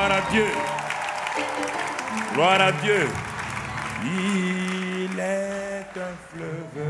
Gloire à Dieu. Gloire à Dieu. Il est un fleuve.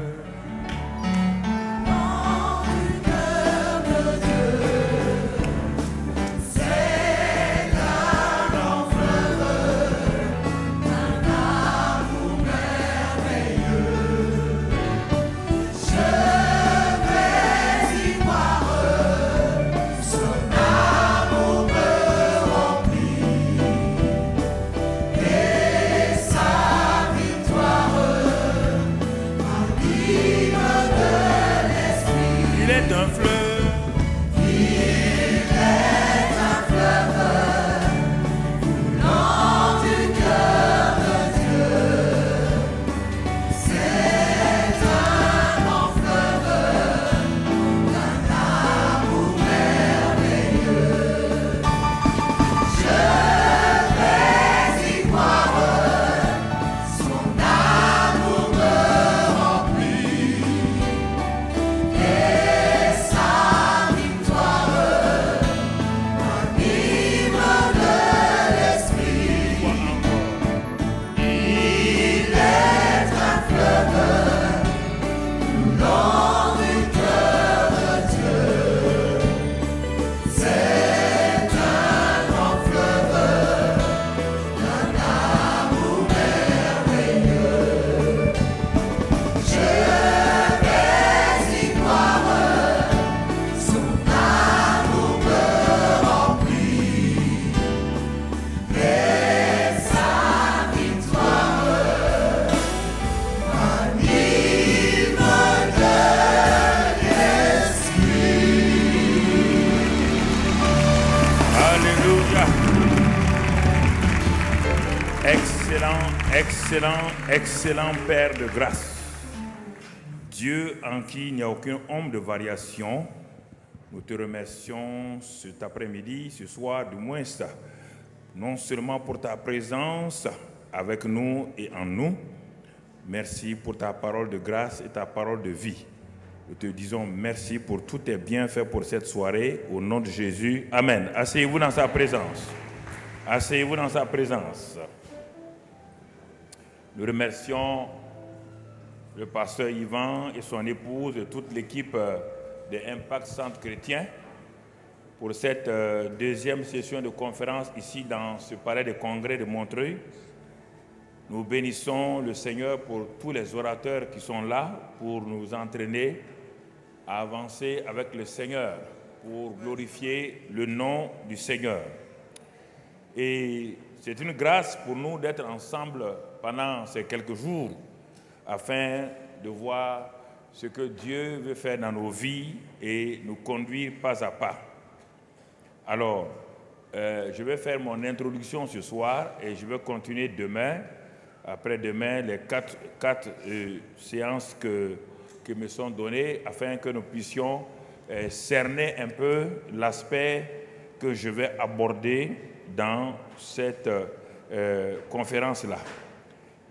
Excellent Père de grâce, Dieu en qui il n'y a aucune ombre de variation, nous te remercions cet après-midi, ce soir du moins, non seulement pour ta présence avec nous et en nous, merci pour ta parole de grâce et ta parole de vie. Nous te disons merci pour tous tes bienfaits pour cette soirée, au nom de Jésus. Amen. Asseyez-vous dans sa présence. Asseyez-vous dans sa présence. Nous remercions le pasteur Yvan et son épouse et toute l'équipe de Impact Centre Chrétien pour cette deuxième session de conférence ici dans ce palais de congrès de Montreuil. Nous bénissons le Seigneur pour tous les orateurs qui sont là pour nous entraîner à avancer avec le Seigneur, pour glorifier le nom du Seigneur. Et c'est une grâce pour nous d'être ensemble pendant ces quelques jours afin de voir ce que Dieu veut faire dans nos vies et nous conduire pas à pas. Alors, je vais faire mon introduction ce soir et je vais continuer demain, après-demain, les quatre séances qui me sont données afin que nous puissions cerner un peu l'aspect que je vais aborder dans cette conférence-là.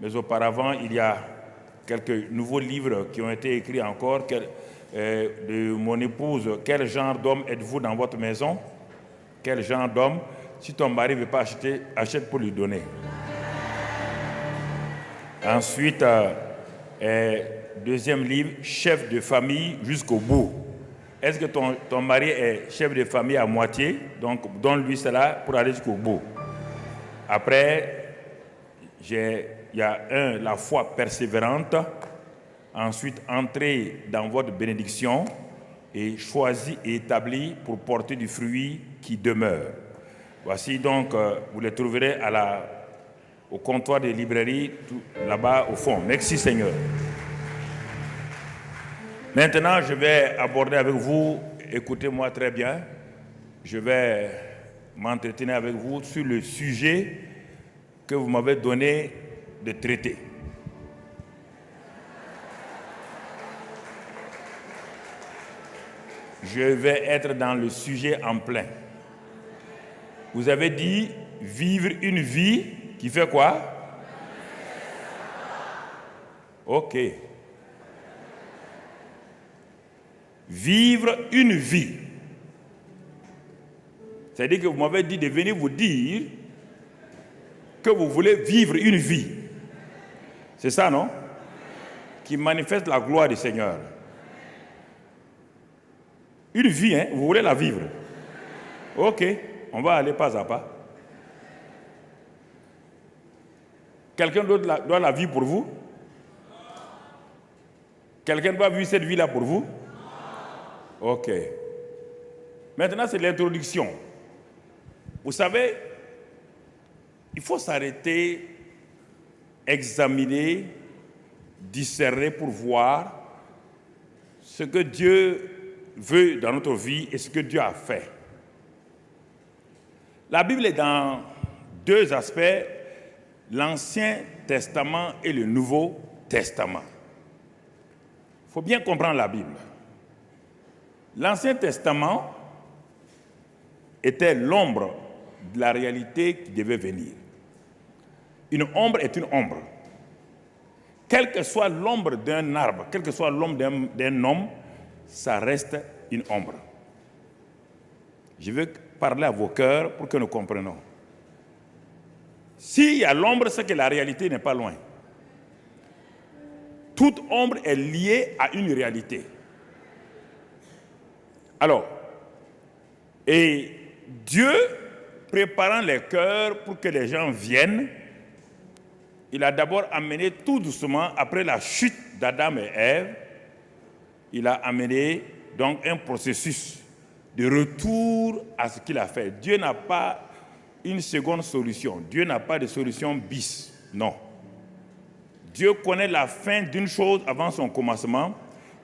Mais auparavant, il y a quelques nouveaux livres qui ont été écrits encore de mon épouse. Quel genre d'homme êtes-vous dans votre maison? Quel genre d'homme? Si ton mari ne veut pas acheter, achète pour lui donner. Ensuite, deuxième livre, chef de famille jusqu'au bout. Est-ce que ton mari est chef de famille à moitié? Donc, donne-lui cela pour aller jusqu'au bout. Après, il y a la foi persévérante. Ensuite, entrer dans votre bénédiction et choisi et établi pour porter du fruit qui demeure. Voici donc, vous les trouverez au comptoir des librairies, là-bas au fond. Merci Seigneur. Maintenant, je vais aborder avec vous, écoutez-moi très bien, je vais m'entretenir avec vous sur le sujet que vous m'avez donné de traiter. Je vais être dans le sujet en plein. Vous avez dit vivre une vie qui fait quoi? Ok. Vivre une vie C'est-à-dire que vous m'avez dit de venir vous dire que vous voulez vivre une vie. C'est ça, non? Qui manifeste la gloire du Seigneur. Une vie, hein? Vous voulez la vivre? Ok, on va aller pas à pas. Quelqu'un d'autre doit la vivre pour vous? Quelqu'un doit vivre cette vie-là pour vous? Ok. Maintenant, c'est l'introduction. Vous savez, il faut s'arrêter, examiner, discerner pour voir ce que Dieu veut dans notre vie et ce que Dieu a fait. La Bible est dans deux aspects, l'Ancien Testament et le Nouveau Testament. Il faut bien comprendre la Bible. L'Ancien Testament était l'ombre de la réalité qui devait venir. Une ombre est une ombre. Quelle que soit l'ombre d'un arbre, quelle que soit l'ombre d'un homme, ça reste une ombre. Je veux parler à vos cœurs pour que nous comprenions. S'il y a l'ombre, c'est que la réalité n'est pas loin. Toute ombre est liée à une réalité. Alors, et Dieu, préparant les cœurs pour que les gens viennent, il a d'abord amené tout doucement, après la chute d'Adam et Ève, il a amené donc un processus de retour à ce qu'il a fait. Dieu n'a pas une seconde solution. Dieu n'a pas de solution bis. Non. Dieu connaît la fin d'une chose avant son commencement.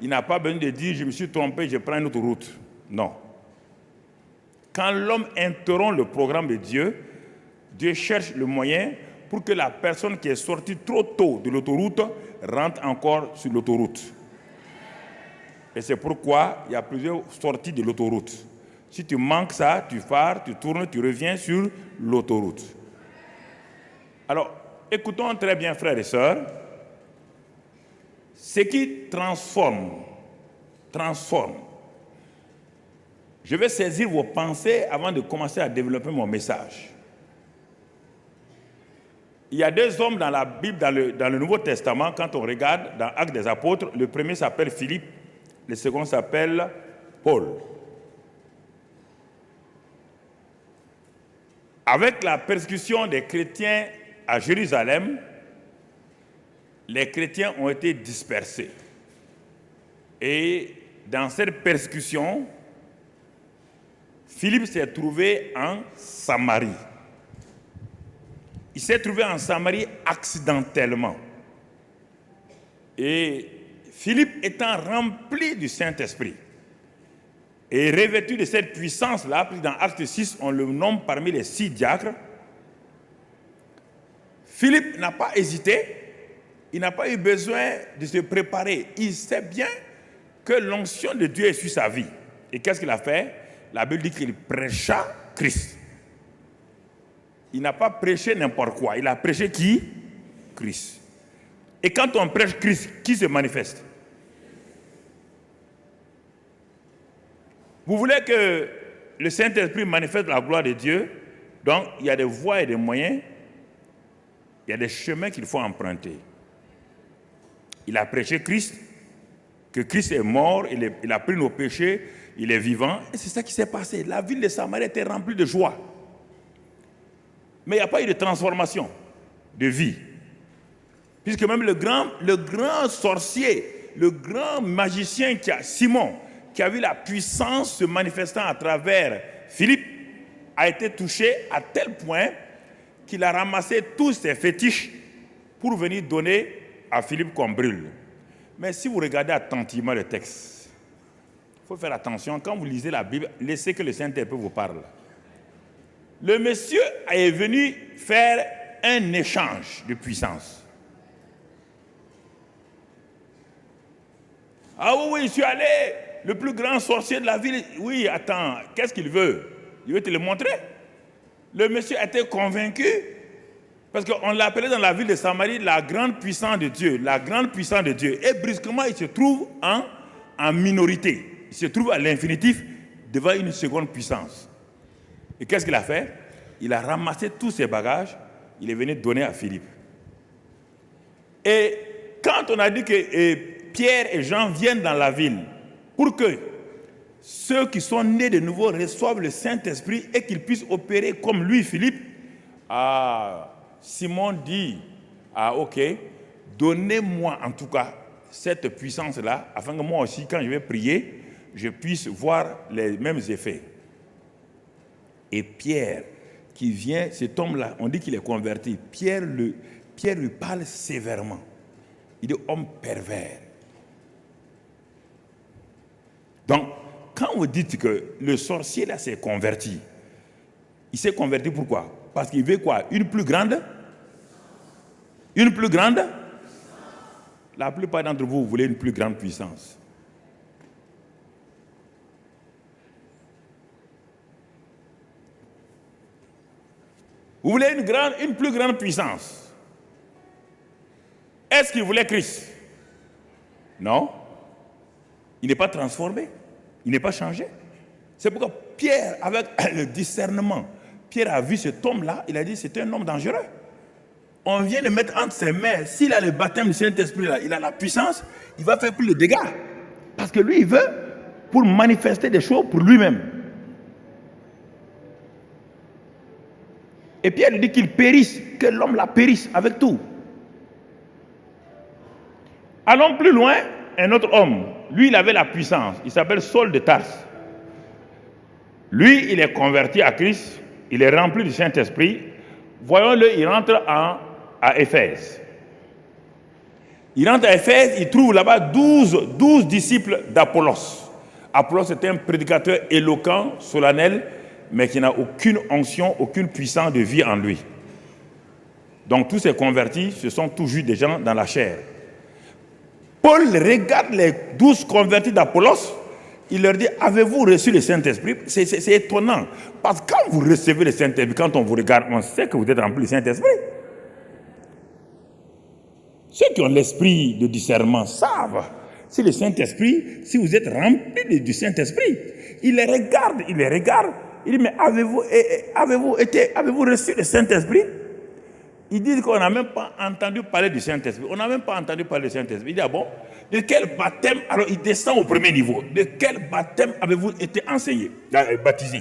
Il n'a pas besoin de dire « je me suis trompé, je prends une autre route ». Non. Quand l'homme interrompt le programme de Dieu, Dieu cherche le moyen pour que la personne qui est sortie trop tôt de l'autoroute rentre encore sur l'autoroute. Et c'est pourquoi il y a plusieurs sorties de l'autoroute. Si tu manques ça, tu pars, tu tournes, tu reviens sur l'autoroute. Alors, écoutons très bien, frères et sœurs. Ce qui transforme. Je vais saisir vos pensées avant de commencer à développer mon message. Il y a deux hommes dans la Bible, dans le Nouveau Testament, quand on regarde dans Actes des Apôtres, le premier s'appelle Philippe, le second s'appelle Paul. Avec la persécution des chrétiens à Jérusalem, les chrétiens ont été dispersés. Et dans cette persécution, Philippe s'est trouvé en Samarie. Il s'est trouvé en Samarie accidentellement. Et Philippe étant rempli du Saint-Esprit et revêtu de cette puissance-là, puis dans Acte 6, on le nomme parmi les 6 diacres, Philippe n'a pas hésité, il n'a pas eu besoin de se préparer. Il sait bien que l'onction de Dieu est sur sa vie. Et qu'est-ce qu'il a fait? La Bible dit qu'il prêcha Christ. Il n'a pas prêché n'importe quoi. Il a prêché qui? Christ. Et quand on prêche Christ, qui se manifeste? Vous voulez que le Saint-Esprit manifeste la gloire de Dieu? Donc, il y a des voies et des moyens, il y a des chemins qu'il faut emprunter. Il a prêché Christ, que Christ est mort, il a pris nos péchés, il est vivant. Et c'est ça qui s'est passé. La ville de Samarie était remplie de joie. Mais il n'y a pas eu de transformation de vie. Puisque même le grand sorcier, le grand magicien Simon, qui a vu la puissance se manifestant à travers Philippe, a été touché à tel point qu'il a ramassé tous ses fétiches pour venir donner à Philippe qu'on brûle. Mais si vous regardez attentivement le texte, il faut faire attention. Quand vous lisez la Bible, laissez que le Saint-Esprit vous parle. Le monsieur est venu faire un échange de puissance. Ah oui, je suis allé, le plus grand sorcier de la ville. Oui, attends, qu'est-ce qu'il veut? Il veut te le montrer. Le monsieur était convaincu, parce qu'on l'appelait dans la ville de Samarie la grande puissance de Dieu, la grande puissance de Dieu. Et brusquement, il se trouve en minorité. Il se trouve à l'infinitif devant une seconde puissance. Et qu'est-ce qu'il a fait? Il a ramassé tous ses bagages, il est venu donner à Philippe. Et quand on a dit que Pierre et Jean viennent dans la ville pour que ceux qui sont nés de nouveau reçoivent le Saint-Esprit et qu'ils puissent opérer comme lui, Philippe, Simon dit, ok, donnez-moi en tout cas cette puissance-là, afin que moi aussi, quand je vais prier, je puisse voir les mêmes effets. Et Pierre, qui vient, cet homme-là, on dit qu'il est converti. Pierre lui parle sévèrement. Il dit homme pervers. Donc, quand vous dites que le sorcier là s'est converti, il s'est converti pourquoi? Parce qu'il veut quoi? Une plus grande? Une plus grande? La plupart d'entre vous, vous voulez une plus grande puissance. Vous voulez une plus grande puissance. Est-ce qu'il voulait Christ? Non. Il n'est pas transformé. Il n'est pas changé. C'est pourquoi Pierre, avec le discernement, Pierre a vu cet homme-là, il a dit c'est un homme dangereux. On vient de mettre entre ses mains, s'il a le baptême du Saint-Esprit, là, il a la puissance, il va faire plus de dégâts. Parce que lui, il veut pour manifester des choses pour lui-même. Et Pierre lui dit qu'il périsse, que l'homme la périsse avec tout. Allons plus loin, un autre homme, lui il avait la puissance, il s'appelle Saul de Tarse. Lui, il est converti à Christ, il est rempli du Saint-Esprit. Voyons-le, il rentre à Éphèse. Il rentre à Éphèse, il trouve là-bas 12 disciples d'Apollos. Apollos était un prédicateur éloquent, solennel, mais qui n'a aucune onction, aucune puissance de vie en lui. Donc tous ces convertis, ce sont toujours des gens dans la chair. Paul regarde les 12 convertis d'Apollos, il leur dit, avez-vous reçu le Saint-Esprit? C'est étonnant, parce que quand vous recevez le Saint-Esprit, quand on vous regarde, on sait que vous êtes rempli du Saint-Esprit. Ceux qui ont l'esprit de discernement savent si le Saint-Esprit, si vous êtes rempli du Saint-Esprit. Il les regarde, il dit, mais avez-vous reçu le Saint-Esprit? Ils disent qu'on n'a même pas entendu parler du Saint-Esprit. On n'a même pas entendu parler du Saint-Esprit. Il dit, bon, de quel baptême? Alors il descend au premier niveau. De quel baptême avez-vous été enseigné, baptisé?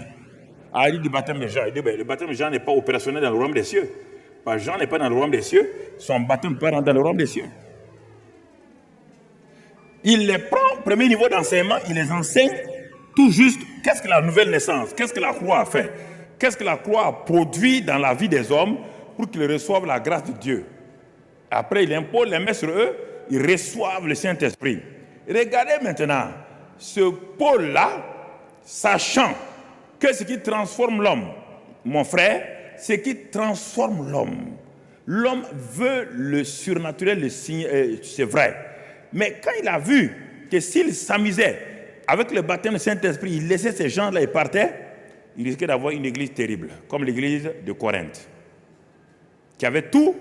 Il dit du baptême de Jean. Il dit, le baptême de Jean n'est pas opérationnel dans le royaume des cieux. Parce que Jean n'est pas dans le royaume des cieux. Son baptême ne peut pas rentrer dans le royaume des cieux. Il les prend, premier niveau d'enseignement, il les enseigne tout juste. Qu'est-ce que la nouvelle naissance? Qu'est-ce que la croix a fait? Qu'est-ce que la croix a produit dans la vie des hommes pour qu'ils reçoivent la grâce de Dieu? Après, il impose les mains sur eux, ils reçoivent le Saint-Esprit. Regardez maintenant, ce Paul-là, sachant que ce qui transforme l'homme, mon frère, ce qui transforme l'homme veut le surnaturel, le signe, c'est vrai. Mais quand il a vu que s'il s'amusait avec le baptême du Saint-Esprit, il laissait ces gens-là et partait, il risquait d'avoir une église terrible, comme l'église de Corinthe, qui avait tout,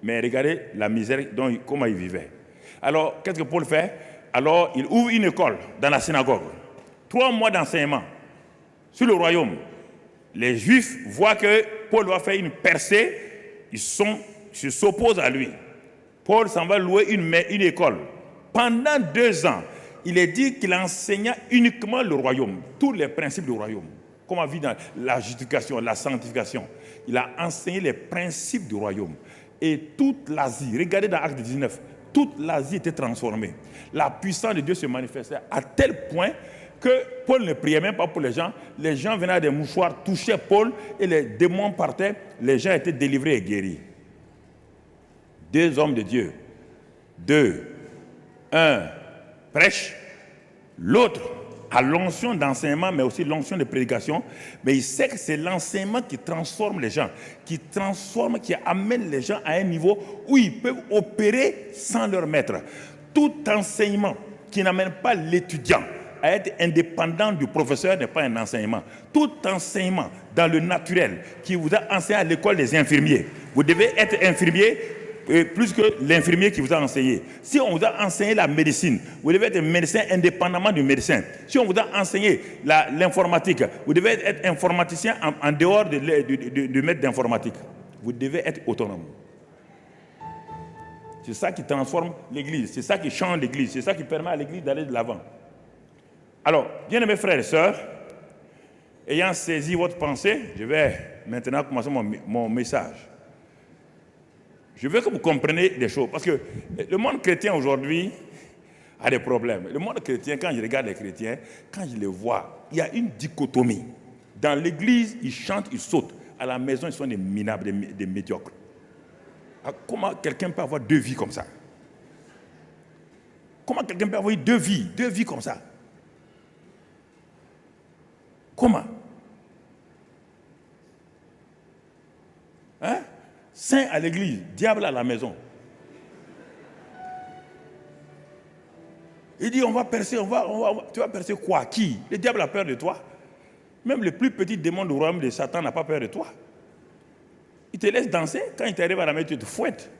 mais regardez la misère, comment il vivait. Alors, qu'est-ce que Paul fait? Alors, il ouvre une école dans la synagogue. 3 mois d'enseignement sur le royaume. Les Juifs voient que Paul va faire une percée, ils s'opposent à lui. Paul s'en va louer une école. Pendant 2 ans, il est dit qu'il enseigna uniquement le royaume, tous les principes du royaume. Comment vivre dans la justification, la sanctification. Il a enseigné les principes du royaume. Et toute l'Asie, regardez dans Acte 19, toute l'Asie était transformée. La puissance de Dieu se manifestait à tel point que Paul ne priait même pas pour les gens. Les gens venaient à des mouchoirs, touchaient Paul et les démons partaient. Les gens étaient délivrés et guéris. 2 hommes de Dieu. 2. Un prêche, l'autre a l'onction d'enseignement, mais aussi l'onction de prédication. Mais il sait que c'est l'enseignement qui transforme les gens, qui amène les gens à un niveau où ils peuvent opérer sans leur maître. Tout enseignement qui n'amène pas l'étudiant à être indépendant du professeur n'est pas un enseignement. Tout enseignement dans le naturel qui vous a enseigné à l'école des infirmiers. Vous devez être infirmier plus que l'infirmier qui vous a enseigné. Si on vous a enseigné la médecine, vous devez être médecin indépendamment du médecin. Si on vous a enseigné l'informatique, vous devez être informaticien en dehors de maître d'informatique. Vous devez être autonome. C'est ça qui transforme l'Église, c'est ça qui change l'Église, c'est ça qui permet à l'Église d'aller de l'avant. Alors, bien-aimés frères et sœurs, ayant saisi votre pensée, je vais maintenant commencer mon message. Je veux que vous compreniez des choses, parce que le monde chrétien aujourd'hui a des problèmes. Le monde chrétien, quand je regarde les chrétiens, quand je les vois, il y a une dichotomie. Dans l'église, ils chantent, ils sautent. À la maison, ils sont des minables, des médiocres. Alors, comment quelqu'un peut avoir deux vies comme ça? Comment quelqu'un peut avoir deux vies comme ça? Comment? Hein? Saint à l'église, diable à la maison. Il dit on va percer, tu vas percer quoi? Qui? Le diable a peur de toi. Même le plus petit démon du royaume de Satan n'a pas peur de toi. Il te laisse danser, quand il t'arrive à la maison, tu te fouettes.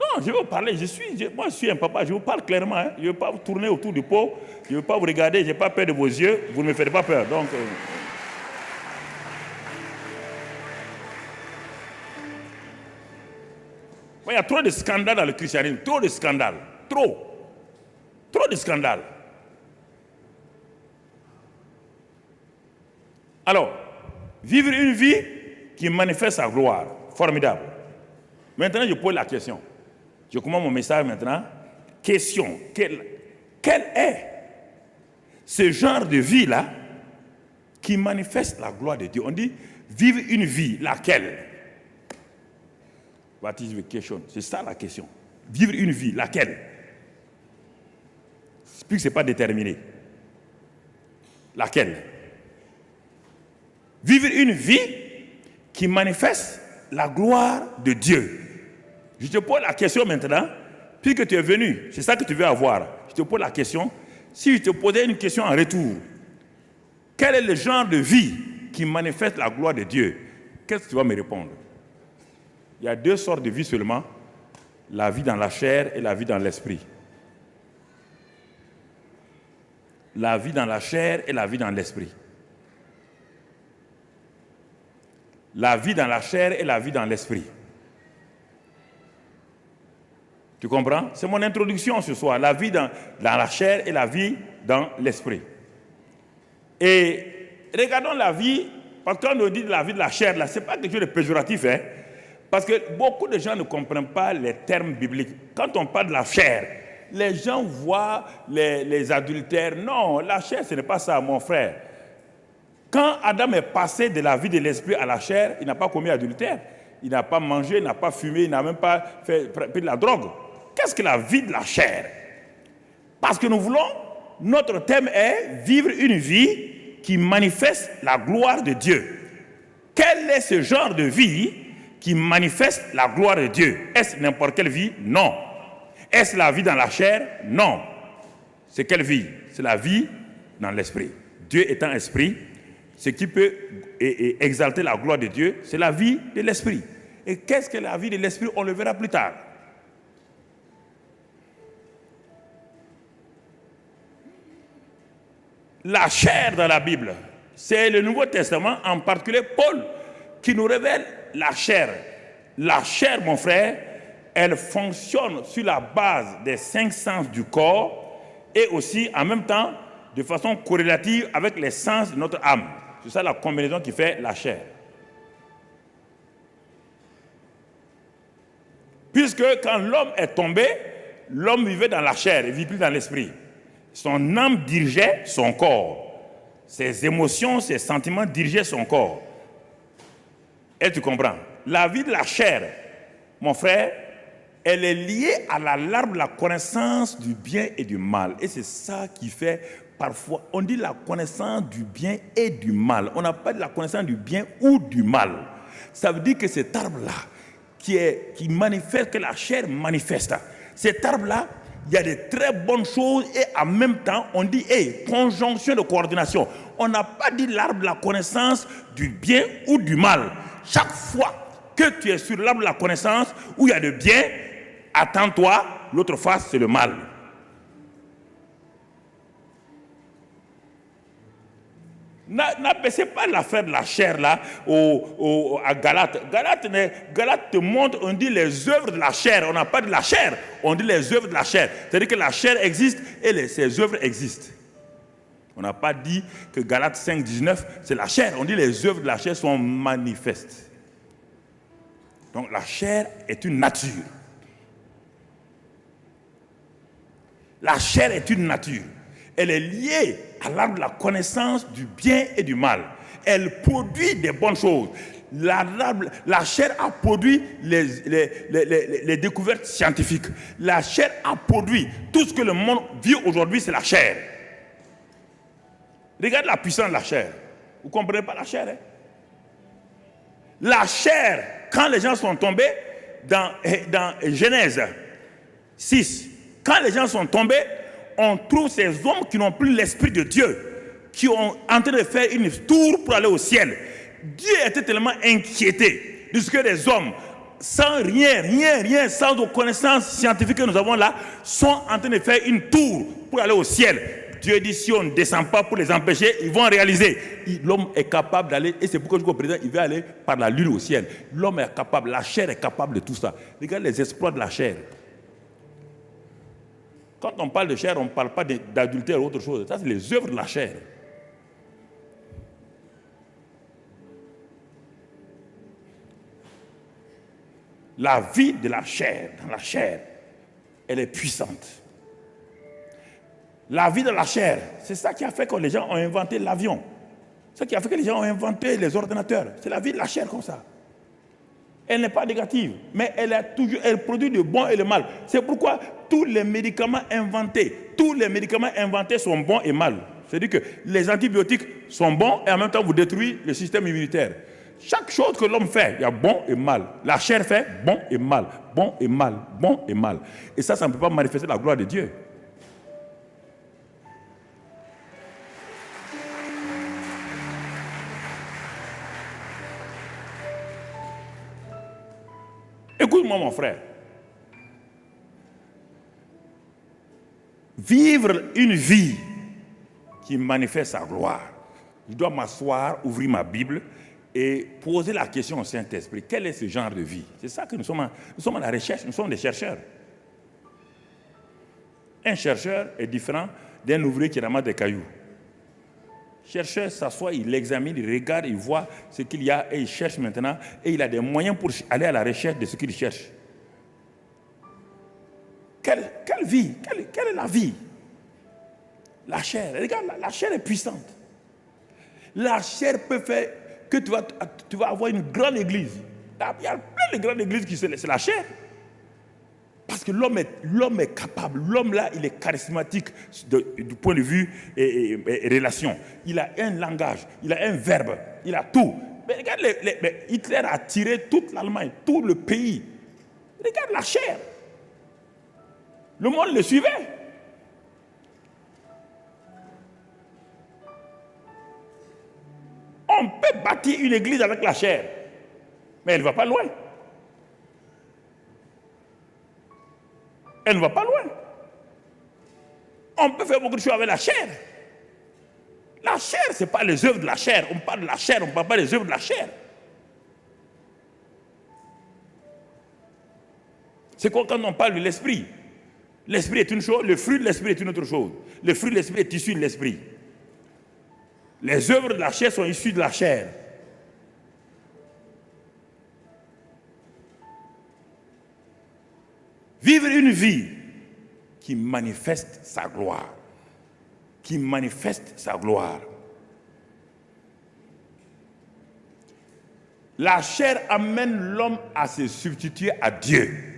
Non, je veux vous parler, moi je suis un papa, je vous parle clairement. Hein. Je ne veux pas vous tourner autour du pot, je ne veux pas vous regarder, je n'ai pas peur de vos yeux, vous ne me faites pas peur. Donc, il y a trop de scandales dans le christianisme, trop de scandales, trop de scandales. Alors, vivre une vie qui manifeste sa gloire, formidable. Maintenant, je pose la question. Je commence mon message maintenant. Question, quel est ce genre de vie-là qui manifeste la gloire de Dieu? On dit, vivre une vie, laquelle? What is the question? C'est ça la question. Vivre une vie, laquelle? Plus que ce n'est pas déterminé. Laquelle? Vivre une vie qui manifeste la gloire de Dieu. Je te pose la question maintenant, puisque tu es venu, c'est ça que tu veux avoir. Je te pose la question. Si je te posais une question en retour, quel est le genre de vie qui manifeste la gloire de Dieu? Qu'est-ce que tu vas me répondre? Il y a deux sortes de vie seulement, la vie dans la chair et la vie dans l'esprit. La vie dans la chair et la vie dans l'esprit. La vie dans la chair et la vie dans l'esprit. Tu comprends? C'est mon introduction ce soir, la vie dans la chair et la vie dans l'esprit. Et regardons la vie, parce que quand on dit la vie de la chair, là, ce n'est pas quelque chose de péjoratif, hein? Parce que beaucoup de gens ne comprennent pas les termes bibliques. Quand on parle de la chair, les gens voient les adultères. Non, la chair, ce n'est pas ça, mon frère. Quand Adam est passé de la vie de l'esprit à la chair, il n'a pas commis adultère. Il n'a pas mangé, il n'a pas fumé, il n'a même pas pris de la drogue. Qu'est-ce que la vie de la chair? Parce que nous voulons, notre thème est vivre une vie qui manifeste la gloire de Dieu. Quel est ce genre de vie qui manifeste la gloire de Dieu? Est-ce n'importe quelle vie? Non. Est-ce la vie dans la chair? Non. C'est quelle vie? C'est la vie dans l'esprit. Dieu étant esprit, ce qui peut exalter la gloire de Dieu, c'est la vie de l'esprit. Et qu'est-ce que la vie de l'esprit? On le verra plus tard. La chair dans la Bible, c'est le Nouveau Testament, en particulier Paul, qui nous révèle la chair. La chair, mon frère, elle fonctionne sur la base des 5 sens du corps et aussi, en même temps, de façon corrélative avec les sens de notre âme. C'est ça la combinaison qui fait la chair. Puisque quand l'homme est tombé, l'homme vivait dans la chair, il ne vit plus dans l'esprit. Son âme dirigeait son corps. Ses émotions, ses sentiments dirigeaient son corps. Et tu comprends? La vie de la chair, mon frère, elle est liée à l'arbre de la connaissance du bien et du mal. Et c'est ça qui fait, parfois, on dit la connaissance du bien et du mal. On n'a pas de la connaissance du bien ou du mal. Ça veut dire que cet arbre-là, qui manifeste, que la chair manifeste, cet arbre-là, il y a de très bonnes choses et en même temps, on dit, conjonction de coordination. On n'a pas dit l'arbre de la connaissance du bien ou du mal. Chaque fois que tu es sur l'arbre de la connaissance où il y a le bien, attends-toi, l'autre face, c'est le mal. N'abaissez pas l'affaire de la chair là à Galate. Galate te montre, on dit les œuvres de la chair. On n'a pas de la chair, on dit les œuvres de la chair. C'est-à-dire que la chair existe et ses œuvres existent. On n'a pas dit que Galate 5, 19, c'est la chair. On dit les œuvres de la chair sont manifestes. Donc la chair est une nature. La chair est une nature. Elle est liée à l'arbre de la connaissance du bien et du mal. Elle produit des bonnes choses. La chair a produit les découvertes scientifiques. La chair a produit tout ce que le monde vit aujourd'hui, c'est la chair. Regarde la puissance de la chair. Vous ne comprenez pas la chair, hein? La chair, quand les gens sont tombés dans Genèse 6, quand les gens sont tombés, on trouve ces hommes qui n'ont plus l'esprit de Dieu, qui ont en train de faire une tour pour aller au ciel. Dieu était tellement inquiété de ce que les hommes, sans rien, sans nos connaissances scientifiques que nous avons là, sont en train de faire une tour pour aller au ciel. Dieu dit, si on ne descend pas pour les empêcher, ils vont réaliser. L'homme est capable d'aller, et c'est pourquoi je dis au président, il va aller par la lune au ciel. L'homme est capable, la chair est capable de tout ça. Regarde les exploits de la chair. Quand on parle de chair, on ne parle pas d'adultère ou autre chose. Ça, c'est les œuvres de la chair. La vie de la chair, dans la chair, elle est puissante. La vie de la chair, c'est ça qui a fait que les gens ont inventé l'avion. C'est ça qui a fait que les gens ont inventé les ordinateurs. C'est la vie de la chair comme ça. Elle n'est pas négative, mais elle produit le bon et le mal. C'est pourquoi tous les médicaments inventés sont bons et mal. C'est-à-dire que les antibiotiques sont bons et en même temps vous détruisez le système immunitaire. Chaque chose que l'homme fait, il y a bon et mal. La chair fait bon et mal, bon et mal, bon et mal. Et ça ne peut pas manifester la gloire de Dieu. Écoute-moi, mon frère. Vivre une vie qui manifeste sa gloire. Je dois m'asseoir, ouvrir ma Bible et poser la question au Saint-Esprit. Quel est ce genre de vie? C'est ça que nous sommes à la recherche, nous sommes des chercheurs. Un chercheur est différent d'un ouvrier qui ramasse des cailloux. Le chercheur s'assoit, il examine, il regarde, il voit ce qu'il y a et il cherche maintenant et il a des moyens pour aller à la recherche de ce qu'il cherche. Quelle vie? Quelle est la vie? La chair, regarde, la chair est puissante. La chair peut faire que tu vas avoir une grande église. Il y a plein de grandes églises qui c'est la chair. Parce que l'homme est capable, l'homme là, il est charismatique du point de vue et relation. Il a un langage, il a un verbe, il a tout. Mais regarde, Hitler a tiré toute l'Allemagne, tout le pays. Regarde la chair. Le monde le suivait. On peut bâtir une église avec la chair, mais elle ne va pas loin. Elle ne va pas loin. On peut faire beaucoup de choses avec la chair. La chair, ce n'est pas les œuvres de la chair. On parle de la chair, on ne parle pas des œuvres de la chair. C'est quoi quand on parle de l'esprit? L'esprit est une chose, le fruit de l'esprit est une autre chose. Le fruit de l'esprit est issu de l'esprit. Les œuvres de la chair sont issues de la chair. Vivre une vie qui manifeste sa gloire. Qui manifeste sa gloire. La chair amène l'homme à se substituer à Dieu.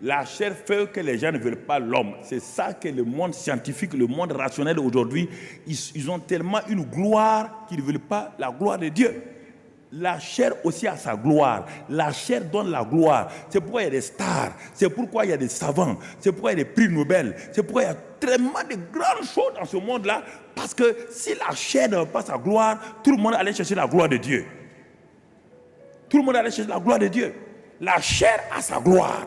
La chair fait que les gens ne veulent pas l'homme. C'est ça que le monde scientifique, le monde rationnel aujourd'hui, ils ont tellement une gloire qu'ils ne veulent pas la gloire de Dieu. La chair aussi a sa gloire. La chair donne la gloire. C'est pourquoi il y a des stars. C'est pourquoi il y a des savants. C'est pourquoi il y a des prix Nobel. C'est pourquoi il y a tellement de grandes choses dans ce monde-là. Parce que si la chair n'a pas sa gloire, tout le monde allait chercher la gloire de Dieu. Tout le monde allait chercher la gloire de Dieu. La chair a sa gloire.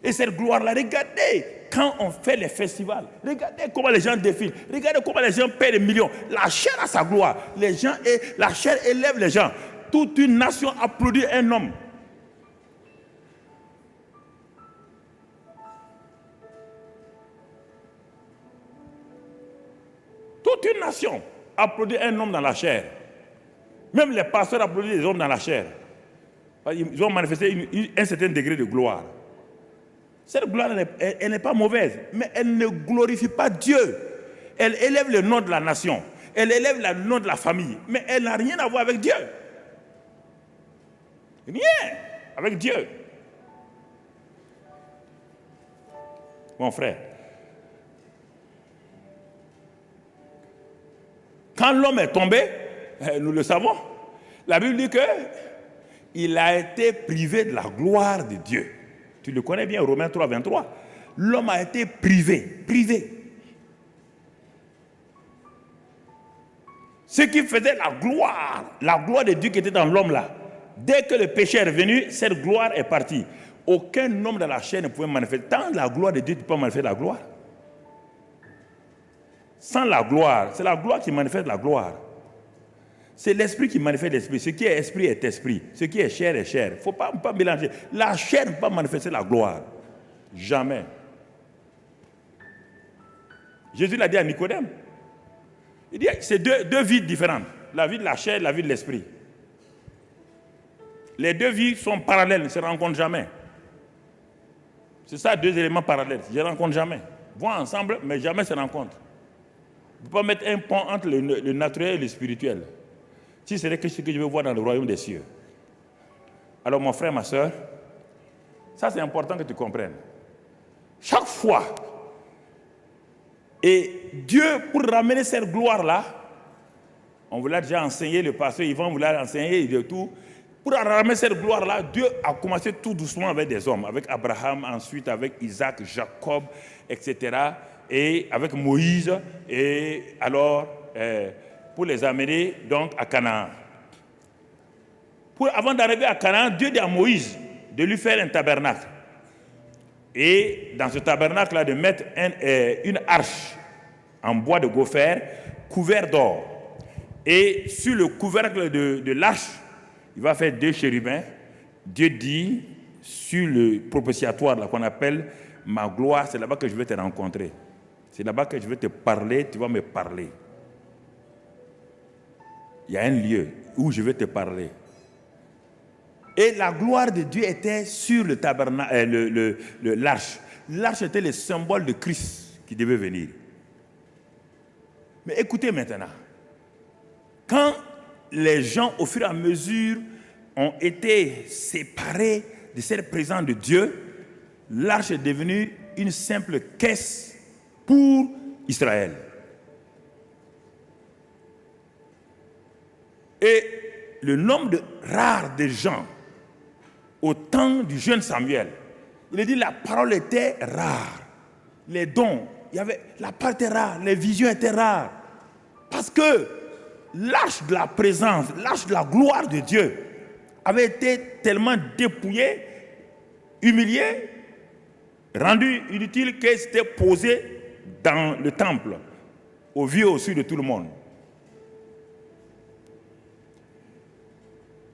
Et cette gloire-là, regardez, quand on fait les festivals, regardez comment les gens défilent, regardez comment les gens paient des millions. La chair a sa gloire. La chair élève les gens. Toute une nation applaudit un homme. Toute une nation applaudit un homme dans la chair. Même les pasteurs applaudissent les hommes dans la chair. Ils ont manifesté un certain degré de gloire. Cette gloire, elle n'est pas mauvaise, mais elle ne glorifie pas Dieu. Elle élève le nom de la nation. Elle élève le nom de la famille. Mais elle n'a rien à voir avec Dieu. Rien avec Dieu. Mon frère, quand l'homme est tombé, nous le savons, la Bible dit qu'il a été privé de la gloire de Dieu. Tu le connais bien, Romains 3, 23. L'homme a été privé. Ce qui faisait la gloire de Dieu qui était dans l'homme là, dès que le péché est revenu, cette gloire est partie. Aucun homme dans la chair ne pouvait manifester. Tant la gloire de Dieu, tu peux manifester la gloire. Sans la gloire, c'est la gloire qui manifeste la gloire. C'est l'esprit qui manifeste l'esprit. Ce qui est esprit est esprit. Ce qui est chair est chair. Il ne faut pas mélanger. La chair ne peut pas manifester la gloire. Jamais. Jésus l'a dit à Nicodème. Il dit c'est deux vies différentes. La vie de la chair et la vie de l'esprit. Les deux vies sont parallèles, ne se rencontrent jamais. C'est ça, deux éléments parallèles. Ils ne se rencontrent jamais. Ils vont ensemble, mais jamais se rencontrent. On ne peut pas mettre un pont entre le naturel et le spirituel. Si c'est ce que je veux voir dans le royaume des cieux. Alors mon frère, ma soeur, ça c'est important que tu comprennes. Chaque fois, et Dieu, pour ramener cette gloire-là, on vous l'a déjà enseigné, le pasteur Yvan vous l'a enseigné et de tout. Pour ramener cette gloire-là, Dieu a commencé tout doucement avec des hommes, avec Abraham, ensuite avec Isaac, Jacob, etc. Et avec Moïse, et alors pour les amener donc à Canaan. Avant d'arriver à Canaan, Dieu dit à Moïse de lui faire un tabernacle. Et dans ce tabernacle-là, de mettre une arche en bois de gopher couvert d'or. Et sur le couvercle de l'arche, il va faire 2 chérubins. Dieu dit, sur le propitiatoire qu'on appelle ma gloire, c'est là-bas que je vais te rencontrer. C'est là-bas que je vais te parler, tu vas me parler. Il y a un lieu où je vais te parler. Et la gloire de Dieu était sur le tabernacle, l'arche. L'arche était le symbole de Christ qui devait venir. Mais écoutez maintenant, quand les gens, au fur et à mesure, ont été séparés de cette présence de Dieu, l'arche est devenue une simple caisse pour Israël. Et le nombre rare de gens au temps du jeune Samuel, il a dit la parole était rare, les dons, la parole était rare, les visions étaient rares, parce que l'arche de la présence, l'arche de la gloire de Dieu avait été tellement dépouillée, humiliée, rendue inutile qu'elle s'était posée dans le temple, au vu au su de tout le monde.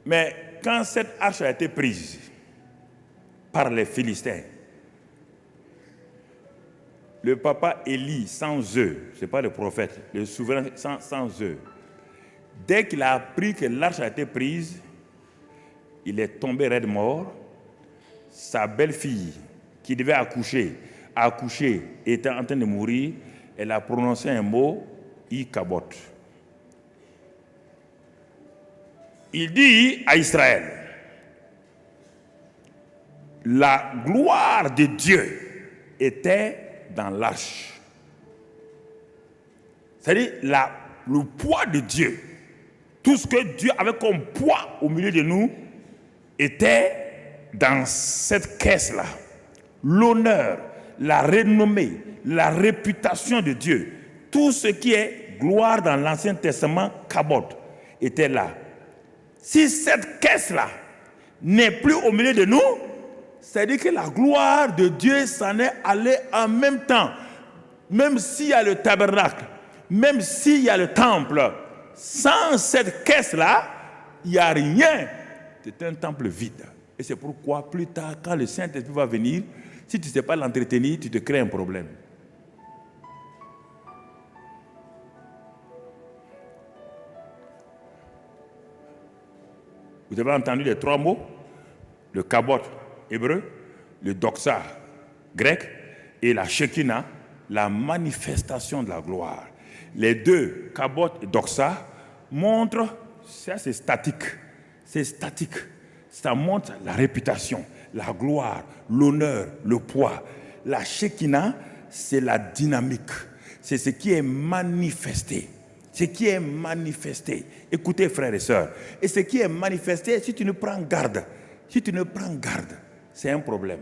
Mais quand cette arche a été prise par les Philistins, le papa Élie, sans eux, ce n'est pas le prophète, le souverain sans eux, dès qu'il a appris que l'arche a été prise, il est tombé raide mort. Sa belle-fille, qui devait accoucher, était en train de mourir. Elle a prononcé un mot, Ikabot. Il dit à Israël, la gloire de Dieu était dans l'arche. C'est-à-dire le poids de Dieu, tout ce que Dieu avait comme poids au milieu de nous, était dans cette caisse-là. L'honneur, la renommée, la réputation de Dieu, tout ce qui est gloire dans l'Ancien Testament, Kabod, était là. Si cette caisse-là n'est plus au milieu de nous, c'est-à-dire que la gloire de Dieu s'en est allée en même temps. Même s'il y a le tabernacle, même s'il y a le temple, sans cette caisse-là, il n'y a rien. C'est un temple vide. Et c'est pourquoi plus tard, quand le Saint-Esprit va venir, si tu ne sais pas l'entretenir, tu te crées un problème. Vous avez entendu les 3 mots, le kabot hébreu, le doxa grec et la shekinah, la manifestation de la gloire. Les deux, kabot et doxa, montrent, ça c'est statique, ça montre la réputation, la gloire, l'honneur, le poids. La shekinah, c'est la dynamique, c'est ce qui est manifesté. Ce qui est manifesté. Écoutez, frères et sœurs. Et ce qui est manifesté, si tu ne prends garde, c'est un problème.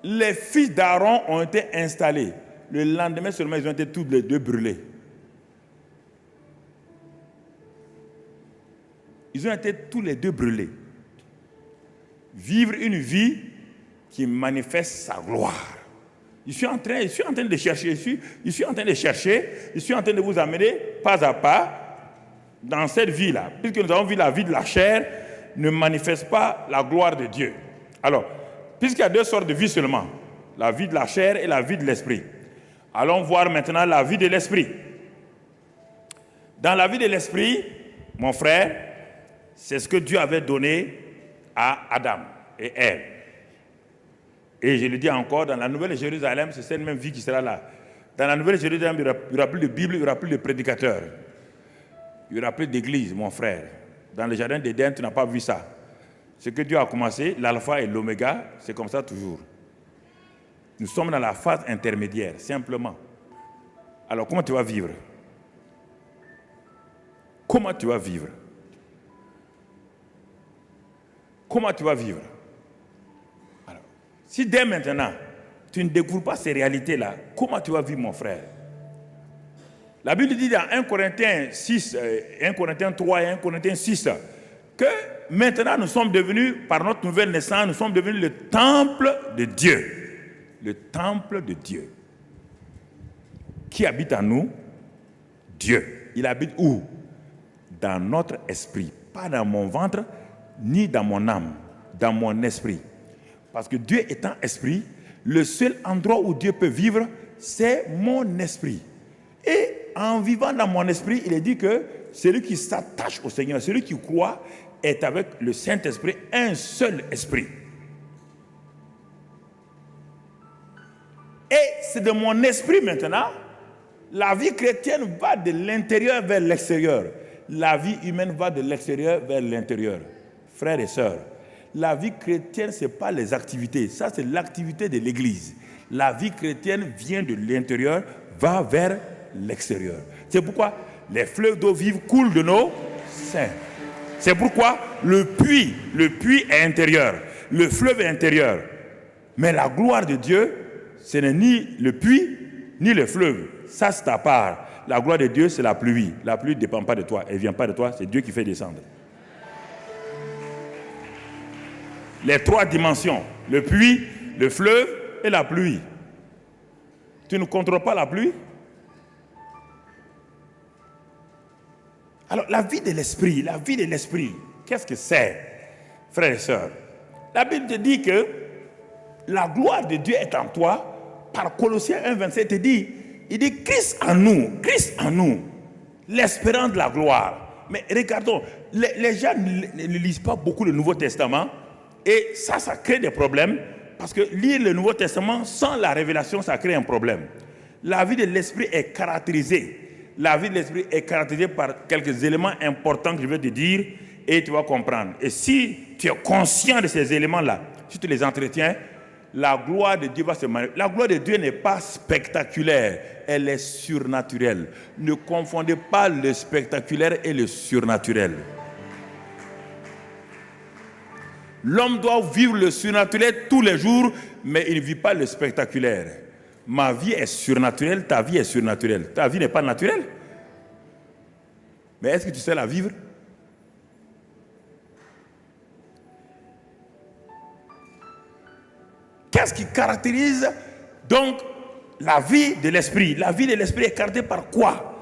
Les fils d'Aaron ont été installés. Le lendemain seulement, ils ont été tous les deux brûlés. Ils ont été tous les deux brûlés. Vivre une vie qui manifeste sa gloire. Je suis en train de chercher, je suis en train de vous amener pas à pas dans cette vie-là. Puisque nous avons vu la vie de la chair ne manifeste pas la gloire de Dieu. Alors, puisqu'il y a 2 sortes de vie seulement, la vie de la chair et la vie de l'esprit. Allons voir maintenant la vie de l'esprit. Dans la vie de l'esprit, mon frère, c'est ce que Dieu avait donné à Adam et Ève. Et je le dis encore, dans la Nouvelle Jérusalem, c'est cette même vie qui sera là. Dans la Nouvelle Jérusalem, il n'y aura plus de Bible, il n'y aura plus de prédicateurs. Il n'y aura plus d'église, mon frère. Dans le jardin d'Éden, tu n'as pas vu ça. Ce que Dieu a commencé, l'alpha et l'oméga, c'est comme ça toujours. Nous sommes dans la phase intermédiaire, simplement. Alors, comment tu vas vivre? Comment tu vas vivre? Comment tu vas vivre? Si dès maintenant, tu ne découvres pas ces réalités-là, comment tu vas vivre, mon frère? La Bible dit dans 1 Corinthiens 6, 1 Corinthiens 3 et 1 Corinthiens 6, que maintenant nous sommes devenus, par notre nouvelle naissance, nous sommes devenus le temple de Dieu. Le temple de Dieu. Qui habite en nous? Dieu. Il habite où? Dans notre esprit. Pas dans mon ventre, ni dans mon âme, dans mon esprit. Parce que Dieu étant esprit, le seul endroit où Dieu peut vivre, c'est mon esprit. Et en vivant dans mon esprit, il est dit que celui qui s'attache au Seigneur, celui qui croit, est avec le Saint-Esprit un seul esprit. Et c'est de mon esprit maintenant, la vie chrétienne va de l'intérieur vers l'extérieur. La vie humaine va de l'extérieur vers l'intérieur. Frères et sœurs, la vie chrétienne, ce n'est pas les activités. Ça, c'est l'activité de l'Église. La vie chrétienne vient de l'intérieur, va vers l'extérieur. C'est pourquoi les fleuves d'eau vive coulent de nos seins. C'est pourquoi le puits est intérieur. Le fleuve est intérieur. Mais la gloire de Dieu, ce n'est ni le puits, ni le fleuve. Ça, c'est à part. La gloire de Dieu, c'est la pluie. La pluie ne dépend pas de toi. Elle ne vient pas de toi. C'est Dieu qui fait descendre. Les 3 dimensions, le puits, le fleuve et la pluie. Tu ne contrôles pas la pluie? Alors, la vie de l'esprit, qu'est-ce que c'est, frères et sœurs? La Bible te dit que la gloire de Dieu est en toi. Par Colossiens 1,27, il dit Christ en nous, l'espérance de la gloire. Mais regardons, les gens ne lisent pas beaucoup le Nouveau Testament. Et ça crée des problèmes, parce que lire le Nouveau Testament sans la révélation, ça crée un problème. La vie de l'esprit est caractérisée. La vie de l'esprit est caractérisée par quelques éléments importants que je vais te dire, et tu vas comprendre. Et si tu es conscient de ces éléments-là, si tu les entretiens, la gloire de Dieu va se manifester. La gloire de Dieu n'est pas spectaculaire, elle est surnaturelle. Ne confondez pas le spectaculaire et le surnaturel. L'homme doit vivre le surnaturel tous les jours, mais il ne vit pas le spectaculaire. Ma vie est surnaturelle, ta vie est surnaturelle. Ta vie n'est pas naturelle. Mais est-ce que tu sais la vivre? Qu'est-ce qui caractérise donc la vie de l'esprit? La vie de l'esprit est caractérisée par quoi?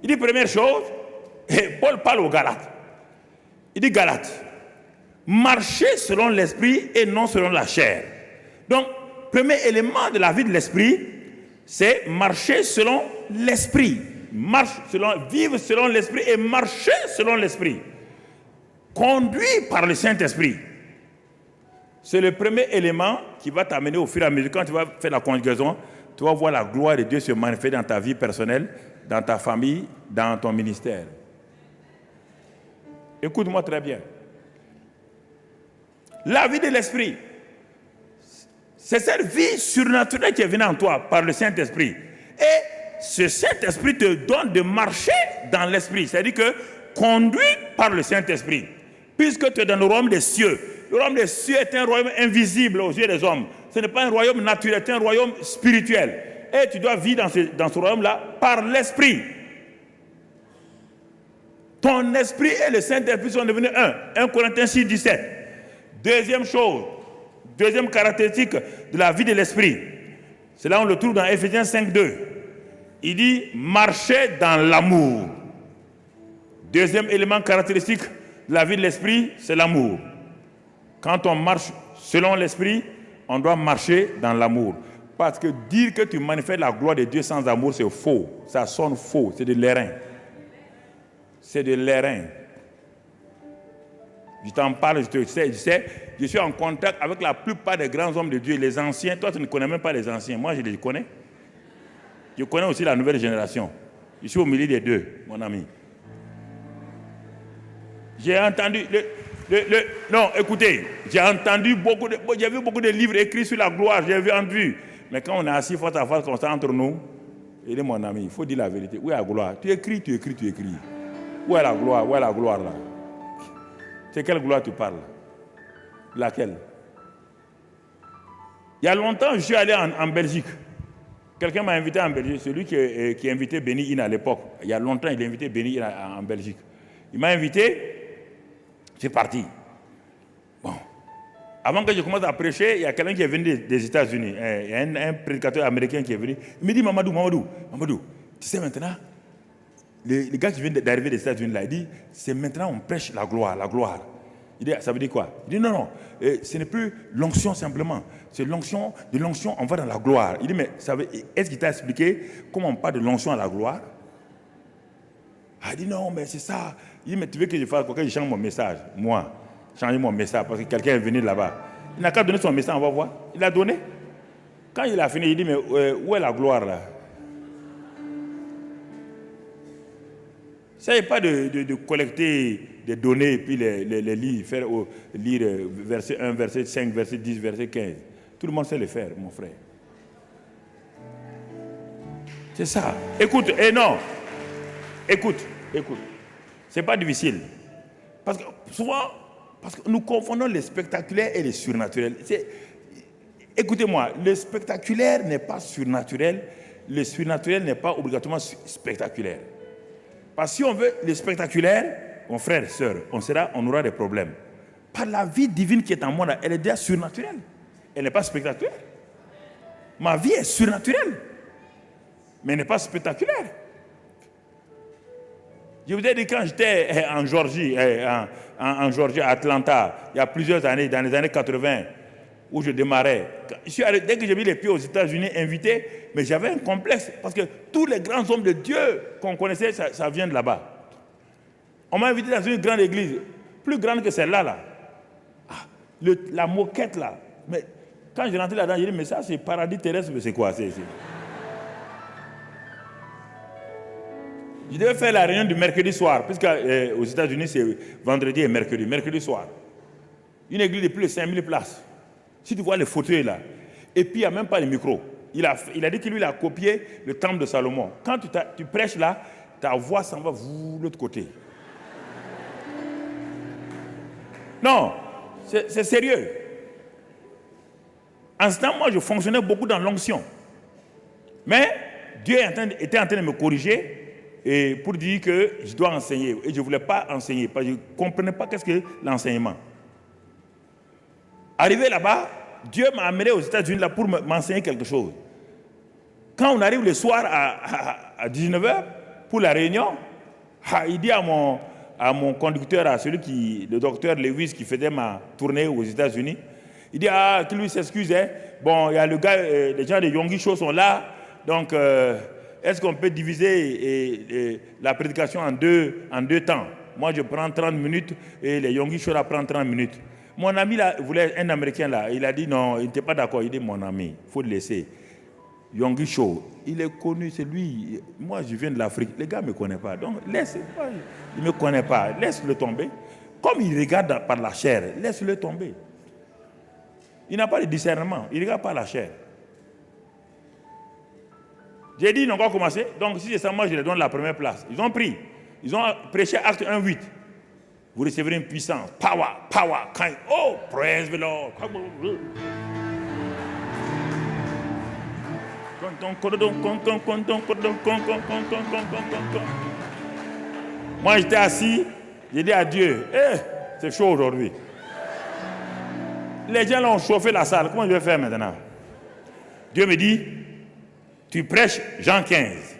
Il dit première chose, et Paul parle aux Galates. Il dit Galates, marchez selon l'esprit et non selon la chair. Donc, premier élément de la vie de l'esprit, c'est marcher selon l'esprit. Vivre selon l'esprit et marcher selon l'esprit. Conduit par le Saint-Esprit. C'est le premier élément qui va t'amener au fur et à mesure. Quand tu vas faire la conjugaison, tu vas voir la gloire de Dieu se manifester dans ta vie personnelle, dans ta famille, dans ton ministère. Écoute-moi très bien. La vie de l'esprit, c'est cette vie surnaturelle qui est venue en toi par le Saint-Esprit. Et ce Saint-Esprit te donne de marcher dans l'esprit. C'est-à-dire que conduit par le Saint-Esprit. Puisque tu es dans le royaume des cieux. Le royaume des cieux est un royaume invisible aux yeux des hommes. Ce n'est pas un royaume naturel, c'est un royaume spirituel. Et tu dois vivre dans ce royaume-là par l'esprit. Ton esprit et le Saint-Esprit sont devenus un. 1 Corinthiens 6, 17. Deuxième chose, deuxième caractéristique de la vie de l'esprit. C'est là on le trouve dans Ephésiens 5, 2. Il dit marcher dans l'amour. Deuxième élément caractéristique de la vie de l'esprit, c'est l'amour. Quand on marche selon l'esprit, on doit marcher dans l'amour. Parce que dire que tu manifestes la gloire de Dieu sans amour, c'est faux. Ça sonne faux, c'est de l'airain. C'est de l'airain. Je t'en parle, je sais, je suis en contact avec la plupart des grands hommes de Dieu, les anciens. Toi, tu ne connais même pas les anciens. Moi, je les connais. Je connais aussi la nouvelle génération. Je suis au milieu des deux, mon ami. J'ai entendu... non, écoutez, j'ai vu beaucoup de livres écrits sur la gloire, j'ai vu en vue. Mais quand on est assis face à face comme ça entre nous, il est mon ami, il faut dire la vérité. Où est la gloire? Tu écris. Où est la gloire? Où est la gloire là? C'est quelle gloire tu parles? Laquelle? Il y a longtemps, je suis allé en Belgique. Quelqu'un m'a invité en Belgique, celui qui a invité Benny Hinn à l'époque. Il y a longtemps, il a invité Benny Hinn en Belgique. Il m'a invité, c'est parti. Bon. Avant que je commence à prêcher, il y a quelqu'un qui est venu des États-Unis. Il y a un prédicateur américain qui est venu. Il me dit, Mamadou, tu sais maintenant, le gars qui vient d'arriver des États-Unis, là, il dit, c'est maintenant on prêche la gloire. Il dit, ça veut dire quoi? Il dit, non, ce n'est plus l'onction simplement. C'est l'onction, de l'onction, on va dans la gloire. Il dit, mais est-ce qu'il t'a expliqué comment on parle de l'onction à la gloire? Il dit, non, mais c'est ça. Il dit, mais tu veux que je fasse quoi? Que je change mon message? Moi, changer mon message parce que quelqu'un est venu là-bas. Il n'a qu'à donner son message, on va voir. Il a donné. Quand il a fini, il dit, mais où est la gloire là? Ça n'est pas de collecter des données et puis les lire, lire verset 1, verset 5, verset 10, verset 15. Tout le monde sait le faire, mon frère. C'est ça. Écoute, écoute. C'est pas difficile. Parce que souvent, nous confondons le spectaculaire et le surnaturel. Écoutez-moi, le spectaculaire n'est pas surnaturel, le surnaturel n'est pas obligatoirement spectaculaire. Parce que si on veut le spectaculaire, mon frère et soeur, on aura des problèmes. Par la vie divine qui est en moi, elle est déjà surnaturelle. Elle n'est pas spectaculaire. Ma vie est surnaturelle, mais elle n'est pas spectaculaire. Je vous ai dit, quand j'étais en Géorgie, à Atlanta, il y a plusieurs années, dans les années 80, où je démarrais, dès que j'ai mis les pieds aux États-Unis invités, mais j'avais un complexe, parce que tous les grands hommes de Dieu qu'on connaissait, ça vient de là-bas. On m'a invité dans une grande église, plus grande que celle-là. Là. La moquette là. Mais quand je rentrais là-dedans, j'ai dit, mais ça c'est paradis terrestre, mais c'est quoi? Je devais faire la réunion du mercredi soir, puisque aux États-Unis c'est vendredi et mercredi soir. Une église de plus de 5000 places. Si tu vois les fauteuils là, et puis il n'y a même pas de micro. Il a dit que lui il a copié le temple de Salomon. Quand tu prêches là, ta voix s'en va de l'autre côté. Non, c'est sérieux. En ce temps, moi je fonctionnais beaucoup dans l'onction. Mais Dieu était en train de me corriger et pour dire que je dois enseigner. Et je ne voulais pas enseigner, parce que je ne comprenais pas qu'est-ce que l'enseignement. Arrivé là-bas, Dieu m'a amené aux États-Unis là pour m'enseigner quelque chose. Quand on arrive le soir à 19h pour la réunion, il dit à mon conducteur, à le docteur Lewis qui faisait ma tournée aux États-Unis, il dit qu'il lui s'excuse. Bon, il y a le gars, les gens de Yonggi Show sont là, donc est-ce qu'on peut diviser la prédication en deux temps? Moi, je prends 30 minutes et les Yonggi Show là prennent 30 minutes. Mon ami là voulait un Américain là, il a dit non, il n'était pas d'accord. Il dit mon ami, il faut le laisser. Yonggi Show, il est connu, c'est lui. Moi, je viens de l'Afrique. Les gars ne me connaissent pas. Donc, il ne me connaît pas. Laisse-le tomber. Comme il regarde par la chair, laisse-le tomber. Il n'a pas de discernement. Il ne regarde pas la chair. J'ai dit, ils n'ont pas commencé. Donc, si c'est ça, moi, je les donne la première place. Ils ont pris. Ils ont prêché Acte 1:8. Vous recevrez une puissance. Power. Oh, praise the Lord. Moi, j'étais assis, j'ai dit à Dieu, c'est chaud aujourd'hui. Les gens ont chauffé la salle, comment je vais faire maintenant? Dieu me dit, tu prêches Jean 15.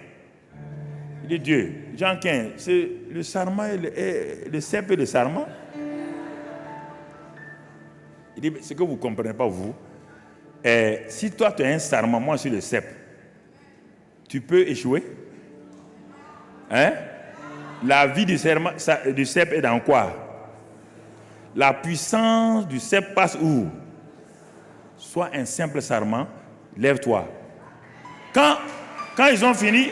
Il dit, Dieu, Jean 15, c'est le sarment, le cep et le sarment. Il dit, ce que vous ne comprenez pas, vous, si toi tu as un sarment, moi je suis le cep, tu peux échouer? Hein? La vie du cep est dans quoi? La puissance du cep passe où? Sois un simple sarment, lève-toi. Quand ils ont fini,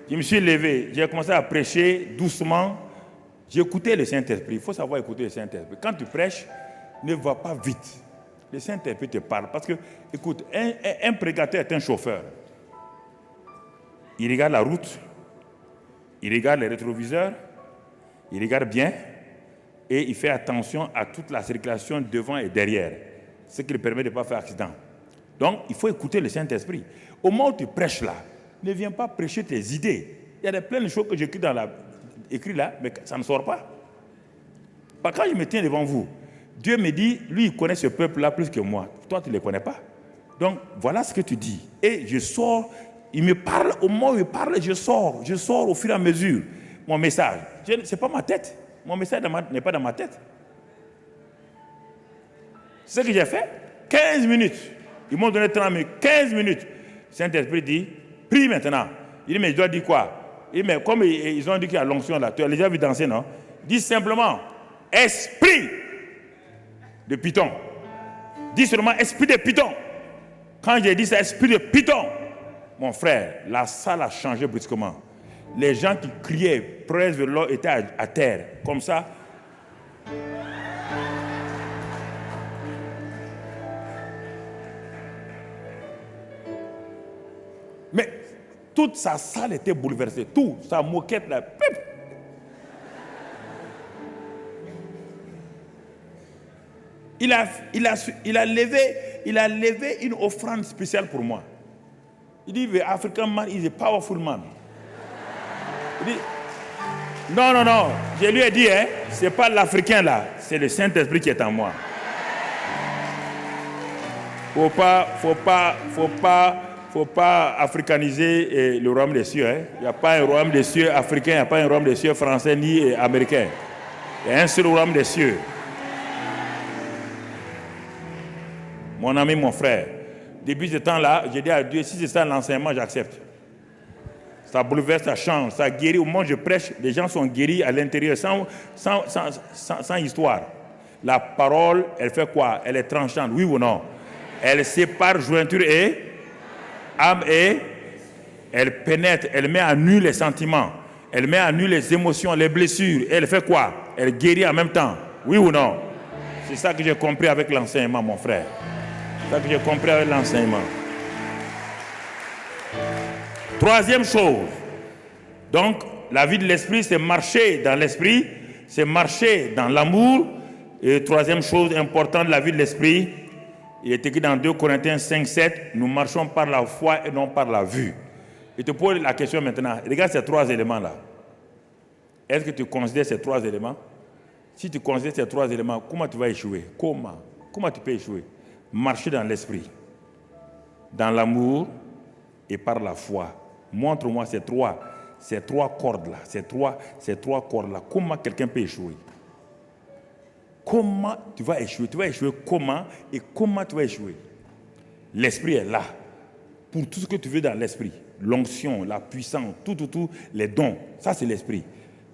je me suis levé, j'ai commencé à prêcher doucement. J'ai écouté le Saint-Esprit. Il faut savoir écouter le Saint-Esprit. Quand tu prêches, ne va pas vite. Le Saint-Esprit te parle. Parce que, écoute, un prédicateur est un chauffeur. Il regarde la route, il regarde les rétroviseurs, il regarde bien et il fait attention à toute la circulation devant et derrière, ce qui lui permet de ne pas faire accident. Donc, il faut écouter le Saint-Esprit. Au moment où tu prêches là, ne viens pas prêcher tes idées. Il y a plein de choses que j'écris là, mais ça ne sort pas. Quand je me tiens devant vous, Dieu me dit, lui, il connaît ce peuple-là plus que moi. Toi, tu ne le connais pas. Donc, voilà ce que tu dis. Et je sors, il me parle, au moment où il parle, je sors au fur et à mesure. Mon message, ce n'est pas ma tête. Mon message n'est pas dans ma tête. Ce que j'ai fait, 15 minutes. Ils m'ont donné 30 minutes, 15 minutes. Saint-Esprit dit, prie maintenant. Il dit, mais je dois dire quoi? Il dit, mais comme ils ont dit qu'il y a l'onction là, tu as déjà vu danser, non? Dis simplement, esprit de Python. Dis seulement, esprit de Python. Quand j'ai dit ça, esprit de Python, mon frère, la salle a changé brusquement. Les gens qui criaient, praise the Lord, étaient à terre. Comme ça. Mais toute sa salle était bouleversée. Tout, sa moquette là. Pip. Il a levé une offrande spéciale pour moi. Il dit, the African man is a powerful man. Il dit, non. Je lui ai dit, ce n'est pas l'Africain là, c'est le Saint-Esprit qui est en moi. Faut pas africaniser le royaume des cieux. Il n'y a pas un royaume des cieux africain, il n'y a pas un royaume des cieux français ni américain. Il y a un seul royaume des cieux. Mon ami, mon frère, depuis ce temps-là, j'ai dit à Dieu, si c'est ça l'enseignement, j'accepte. Ça bouleverse, ça change, ça guérit. Au moment où je prêche, les gens sont guéris à l'intérieur, sans histoire. La parole, elle fait quoi? Elle est tranchante, oui ou non? Elle sépare jointure et âme et elle pénètre, elle met à nu les sentiments, elle met à nu les émotions, les blessures. Et elle fait quoi? Elle guérit en même temps, oui ou non? C'est ça que j'ai compris avec l'enseignement, mon frère. C'est ça que j'ai compris avec l'enseignement. Troisième chose, donc la vie de l'esprit, c'est marcher dans l'esprit, c'est marcher dans l'amour. Et troisième chose importante de la vie de l'esprit, il est écrit dans 2 Corinthiens 5, 7, nous marchons par la foi et non par la vue. Je te pose la question maintenant. Regarde ces 3 éléments-là. Est-ce que tu considères ces 3 éléments? Si tu considères ces 3 éléments, comment tu vas échouer? Comment tu peux échouer? Marcher dans l'esprit, dans l'amour et par la foi. Montre-moi ces trois cordes-là, ces trois cordes-là. Comment quelqu'un peut échouer? Comment tu vas échouer? Tu vas échouer comment et comment tu vas échouer? L'esprit est là pour tout ce que tu veux dans l'esprit. L'onction, la puissance, tout, les dons. Ça, c'est l'esprit.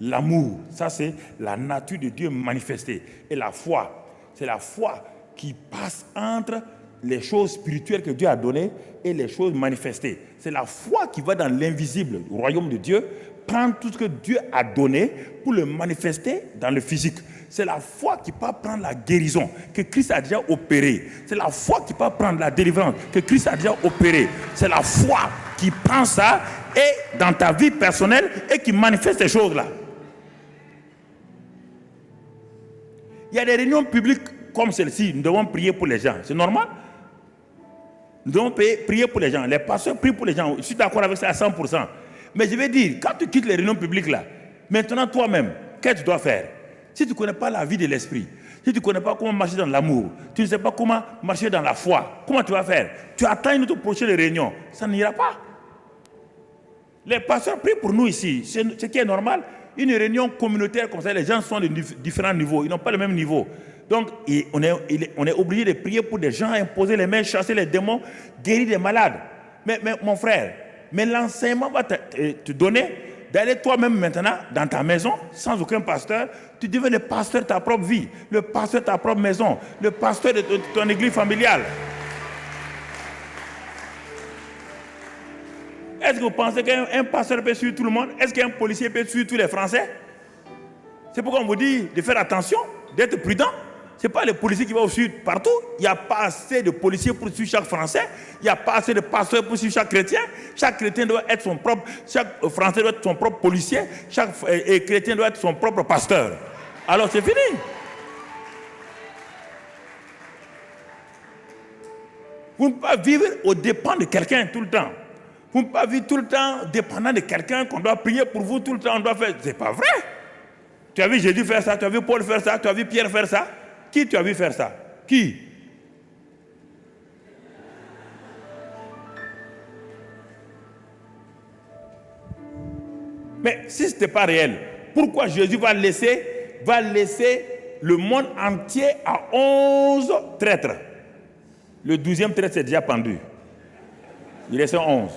L'amour, ça, c'est la nature de Dieu manifestée. Et la foi, c'est la foi qui passe entre les choses spirituelles que Dieu a données et les choses manifestées. C'est la foi qui va dans l'invisible, le royaume de Dieu, prendre tout ce que Dieu a donné pour le manifester dans le physique. C'est la foi qui peut prendre la guérison que Christ a déjà opérée. C'est la foi qui peut prendre la délivrance que Christ a déjà opérée. C'est la foi qui prend ça et dans ta vie personnelle et qui manifeste ces choses-là. Il y a des réunions publiques comme celle-ci. Nous devons prier pour les gens. C'est normal. Nous devons prier pour les gens. Les pasteurs prient pour les gens. Je suis d'accord avec ça à 100%. Mais je vais dire, quand tu quittes les réunions publiques là, maintenant toi-même, qu'est-ce que tu dois faire? Si tu ne connais pas la vie de l'esprit, si tu ne connais pas comment marcher dans l'amour, tu ne sais pas comment marcher dans la foi, comment tu vas faire? Tu attends une autre prochaine réunion. Ça n'ira pas. Les pasteurs prient pour nous ici. Ce qui est normal. Une réunion communautaire comme ça, les gens sont de différents niveaux. Ils n'ont pas le même niveau. Donc, on est obligé de prier pour des gens, imposer les mains, chasser les démons, guérir les malades. Mais mon frère, l'enseignement va te donner d'aller toi-même maintenant dans ta maison, sans aucun pasteur. Tu deviens le pasteur de ta propre vie, le pasteur de ta propre maison, le pasteur de ton église familiale. Est-ce que vous pensez qu'un pasteur peut suivre tout le monde? Est-ce qu'un policier peut suivre tous les Français? C'est pourquoi on vous dit de faire attention, d'être prudent. Ce n'est pas les policiers qui vont vous suivre partout. Il n'y a pas assez de policiers pour suivre chaque Français. Il n'y a pas assez de pasteurs pour suivre chaque chrétien. Chaque chrétien doit être son propre, chaque Français doit être son propre policier. Chaque chrétien doit être son propre pasteur. Alors c'est fini. Vous ne pouvez pas vivre aux dépens de quelqu'un tout le temps. Vous ne pouvez pas vivre tout le temps dépendant de quelqu'un qu'on doit prier pour vous tout le temps. On doit faire. C'est pas vrai. Tu as vu Jésus faire ça, tu as vu Paul faire ça, tu as vu Pierre faire ça. Qui tu as vu faire ça? Qui? Mais si ce n'était pas réel, pourquoi Jésus va laisser le monde entier à 11 traîtres? Le 12e traître s'est déjà pendu. Il reste 11.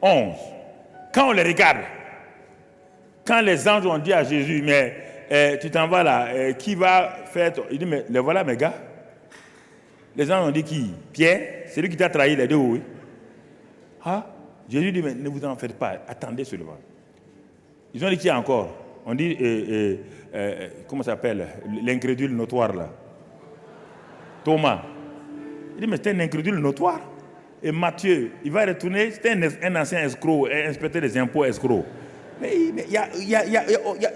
11. Quand on les regarde, quand les anges ont dit à Jésus, mais tu t'en vas là, qui va faire... Il dit, mais les voilà mes gars. Les anges ont dit qui? Pierre, c'est lui qui t'a trahi, les deux, oui. Ah, Jésus dit, mais ne vous en faites pas, attendez seulement. Ils ont dit qui encore? On dit, comment ça s'appelle? L'incrédule notoire là. Thomas. Il dit, mais c'est un incrédule notoire. Et Matthieu, il va retourner, c'était un ancien escroc, un inspecteur des impôts escroc. Mais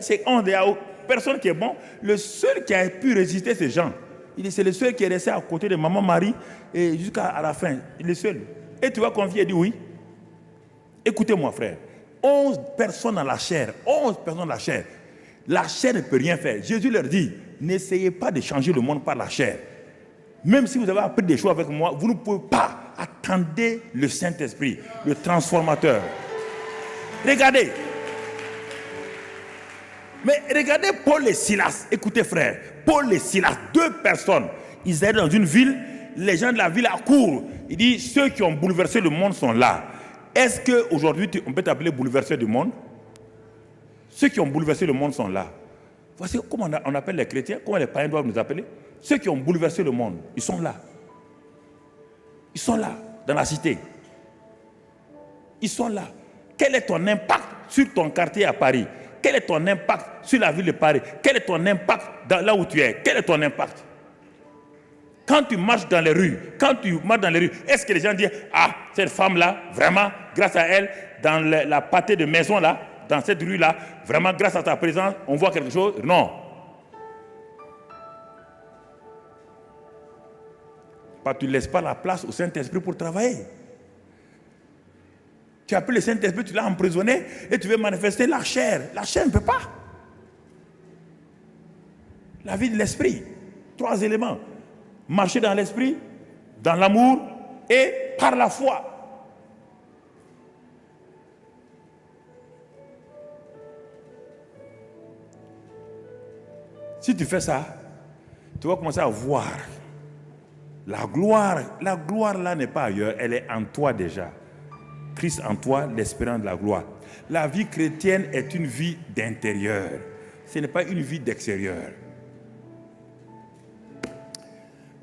c'est il n'y a personne qui est bon. Le seul qui a pu résister, ces gens. C'est le seul qui est resté à côté de maman Marie et jusqu'à la fin. Il est le seul. Et tu vas confier, il dit oui. Écoutez-moi, frère. 11 personnes dans la chair. 11 personnes dans la chair. La chair ne peut rien faire. Jésus leur dit, n'essayez pas de changer le monde par la chair. Même si vous avez appris des choses avec moi, vous ne pouvez pas. Attendez le Saint-Esprit, le transformateur. Regardez. Mais regardez Paul et Silas. Écoutez frère, Paul et Silas, 2 personnes. Ils étaient dans une ville, les gens de la ville accourent. Il dit, ceux qui ont bouleversé le monde sont là. Est-ce qu'aujourd'hui, on peut t'appeler bouleverseur du monde? Ceux qui ont bouleversé le monde sont là. Voici comment on appelle les chrétiens, comment les païens doivent nous appeler. Ceux qui ont bouleversé le monde, ils sont là. Ils sont là, dans la cité. Ils sont là. Quel est ton impact sur ton quartier à Paris? Quel est ton impact sur la ville de Paris? Quel est ton impact là où tu es? Quel est ton impact? Quand tu marches dans les rues, est-ce que les gens disent, ah, cette femme-là, vraiment, grâce à elle, dans la pâtée de maison là, dans cette rue-là, vraiment, grâce à ta présence, on voit quelque chose? Non. Tu ne laisses pas la place au Saint-Esprit pour travailler. Tu as pris le Saint-Esprit, tu l'as emprisonné et tu veux manifester la chair. La chair ne peut pas. La vie de l'esprit. 3 éléments. Marcher dans l'esprit, dans l'amour et par la foi. Si tu fais ça, tu vas commencer à voir la gloire. La gloire là n'est pas ailleurs, elle est en toi déjà. Christ en toi, l'espérance de la gloire. La vie chrétienne est une vie d'intérieur. Ce n'est pas une vie d'extérieur.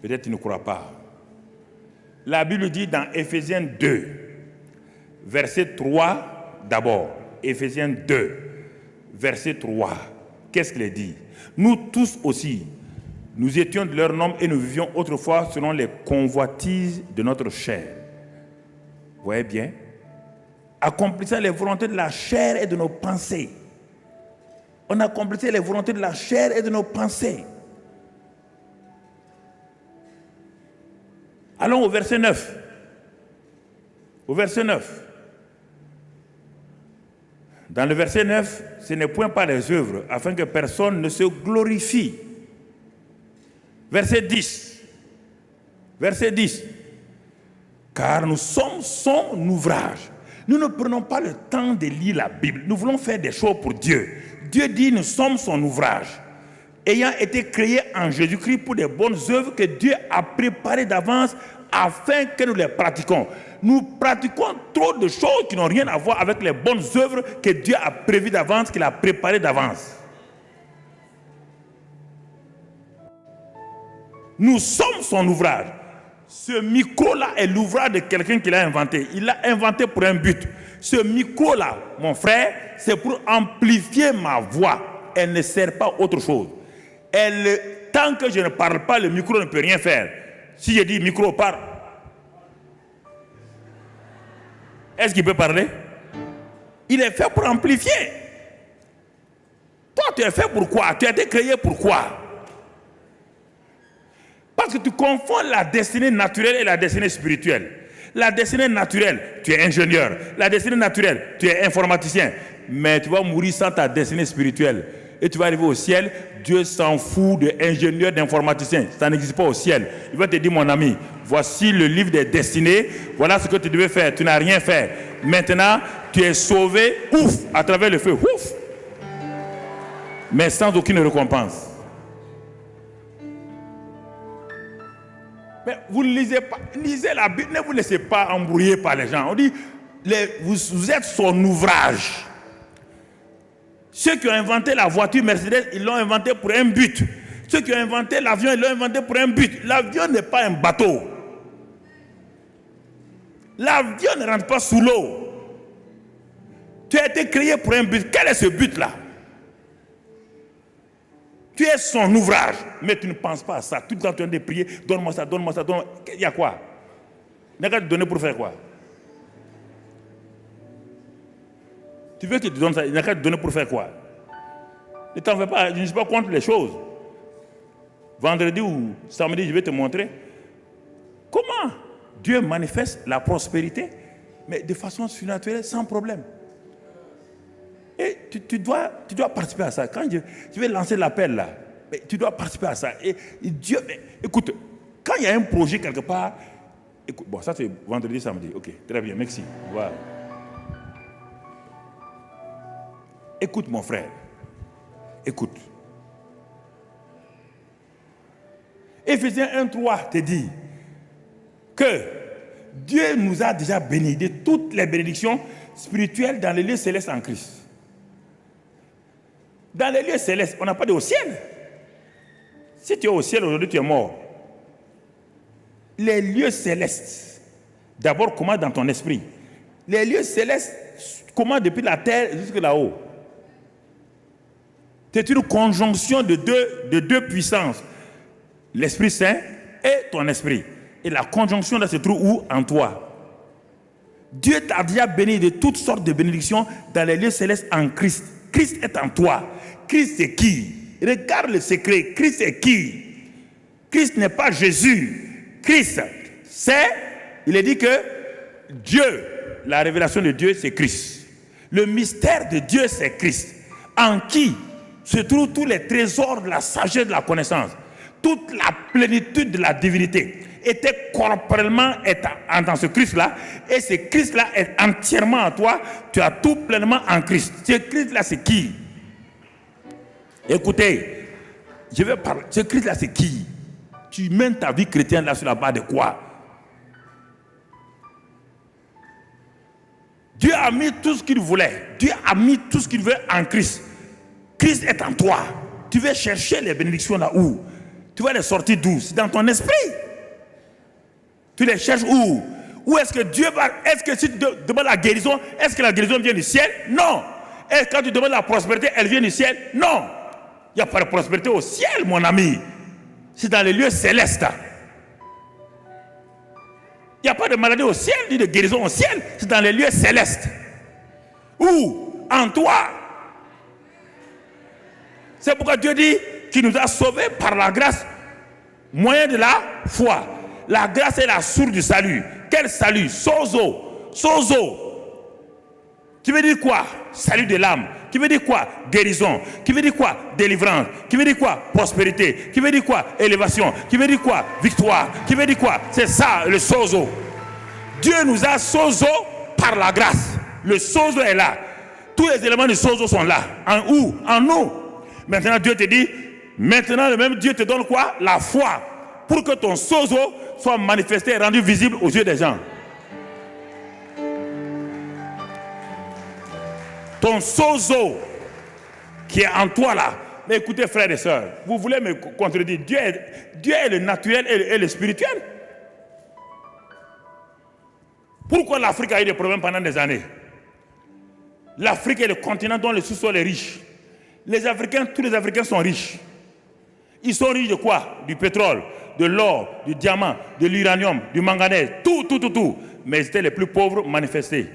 Peut-être tu ne crois pas. La Bible dit dans Éphésiens 2, verset 3 d'abord. Éphésiens 2, verset 3. Qu'est-ce qu'il dit? Nous tous aussi, nous étions de leur nombre et nous vivions autrefois selon les convoitises de notre chair. Vous voyez bien? Accomplissant les volontés de la chair et de nos pensées. On accomplissait les volontés de la chair et de nos pensées. Allons au verset 9. Au verset 9. Dans le verset 9, ce n'est point par les œuvres, afin que personne ne se glorifie. Verset 10. Verset 10. Car nous sommes son ouvrage. Nous ne prenons pas le temps de lire la Bible. Nous voulons faire des choses pour Dieu. Dieu dit, nous sommes son ouvrage. Ayant été créés en Jésus-Christ pour des bonnes œuvres que Dieu a préparées d'avance afin que nous les pratiquions. Nous pratiquons trop de choses qui n'ont rien à voir avec les bonnes œuvres que Dieu a prévues d'avance, qu'il a préparées d'avance. Nous sommes son ouvrage. Ce micro-là est l'ouvrage de quelqu'un qui l'a inventé. Il l'a inventé pour un but. Ce micro-là, mon frère, c'est pour amplifier ma voix. Elle ne sert pas à autre chose. Tant que je ne parle pas, le micro ne peut rien faire. Si je dis micro, parle. Est-ce qu'il peut parler? Il est fait pour amplifier. Toi, tu es fait pour quoi? Tu as été créé pour quoi? Parce que tu confonds la destinée naturelle et la destinée spirituelle. La destinée naturelle, tu es ingénieur. La destinée naturelle, tu es informaticien. Mais tu vas mourir sans ta destinée spirituelle. Et tu vas arriver au ciel, Dieu s'en fout d'ingénieur, d'informaticien. Ça n'existe pas au ciel. Il va te dire, mon ami, voici le livre des destinées. Voilà ce que tu devais faire. Tu n'as rien fait. Maintenant, tu es sauvé, ouf, à travers le feu, ouf. Mais sans aucune récompense. Mais vous ne lisez pas, lisez la Bible, ne vous laissez pas embrouiller par les gens. On dit, vous êtes son ouvrage. Ceux qui ont inventé la voiture Mercedes, ils l'ont inventé pour un but. Ceux qui ont inventé l'avion, ils l'ont inventé pour un but. L'avion n'est pas un bateau. L'avion ne rentre pas sous l'eau. Tu as été créé pour un but. Quel est ce but-là? Tu es son ouvrage, mais tu ne penses pas à ça. Tout le temps, tu es en train de prier, donne-moi ça, donne-moi ça, donne-moi. Il y a quoi? Il n'a qu'à te donner pour faire quoi? Tu veux qu'il te donne ça, il n'a qu'à te donner pour faire quoi? Ne t'en fais pas, je ne suis pas contre les choses. Vendredi ou samedi, je vais te montrer comment Dieu manifeste la prospérité, mais de façon surnaturelle, sans problème. Et tu dois participer à ça. Quand je vais lancer l'appel là, mais tu dois participer à ça. Et Dieu, écoute, quand il y a un projet quelque part, écoute, bon, ça c'est vendredi, samedi. Ok, très bien, merci. Voilà. Écoute mon frère, écoute. Éphésiens 1:3 te dit que Dieu nous a déjà bénis de toutes les bénédictions spirituelles dans les lieux célestes en Christ. Dans les lieux célestes, on n'a pas de au ciel. Si tu es au ciel aujourd'hui, tu es mort. Les lieux célestes, d'abord comment dans ton esprit. Les lieux célestes, comment depuis la terre jusque là-haut. C'est une conjonction de deux puissances. L'Esprit Saint et ton esprit. Et la conjonction là se trouve où? En toi. Dieu t'a déjà béni de toutes sortes de bénédictions dans les lieux célestes en Christ. Christ est en toi. Christ c'est qui? Regarde le secret. Christ c'est qui? Christ n'est pas Jésus. Christ, c'est, il est dit que Dieu la révélation de Dieu, c'est Christ. Le mystère de Dieu, c'est Christ. En qui se trouvent tous les trésors de la sagesse, de la connaissance. Toute la plénitude de la divinité était corporellement dans ce Christ-là. Et ce Christ-là est entièrement en toi. Tu as tout pleinement en Christ. Ce Christ-là, c'est qui? Écoutez, je vais parler. Ce Christ-là, c'est qui? Tu mènes ta vie chrétienne là sur la base de quoi? Dieu a mis tout ce qu'il voulait. Dieu a mis tout ce qu'il veut en Christ. Christ est en toi. Tu veux chercher les bénédictions là où? Tu vas les sortir d'où? C'est dans ton esprit. Tu les cherches où? Où est-ce que Dieu va? Est-ce que si tu demandes la guérison, est-ce que la guérison vient du ciel? Non. Et quand tu demandes la prospérité, elle vient du ciel? Non. Il n'y a pas de prospérité au ciel, mon ami. C'est dans les lieux célestes. Il n'y a pas de maladie au ciel, ni de guérison au ciel. C'est dans les lieux célestes. Où? En toi. C'est pourquoi Dieu dit qu'il nous a sauvés par la grâce, moyen de la foi. La grâce est la source du salut. Quel salut? Sozo. Sozo. Qui veut dire quoi? Salut de l'âme. Qui veut dire quoi? Guérison. Qui veut dire quoi? Délivrance. Qui veut dire quoi? Prospérité. Qui veut dire quoi? Élévation. Qui veut dire quoi? Victoire. Qui veut dire quoi? C'est ça le sozo. Dieu nous a sozo par la grâce. Le sozo est là. Tous les éléments du sozo sont là. En où? En nous. Maintenant Dieu te dit, maintenant le même Dieu te donne quoi? La foi. Pour que ton sozo soit manifesté et rendu visible aux yeux des gens. Ton sozo qui est en toi là. Mais écoutez frères et sœurs, vous voulez me contredire. Dieu est le naturel et le spirituel. Pourquoi l'Afrique a eu des problèmes pendant des années? L'Afrique est le continent dont le sous-sol est riche. Les Africains, tous les Africains sont riches. Ils sont riches de quoi? Du pétrole, de l'or, du diamant, de l'uranium, du manganèse, tout. Mais ils étaient les plus pauvres manifestés.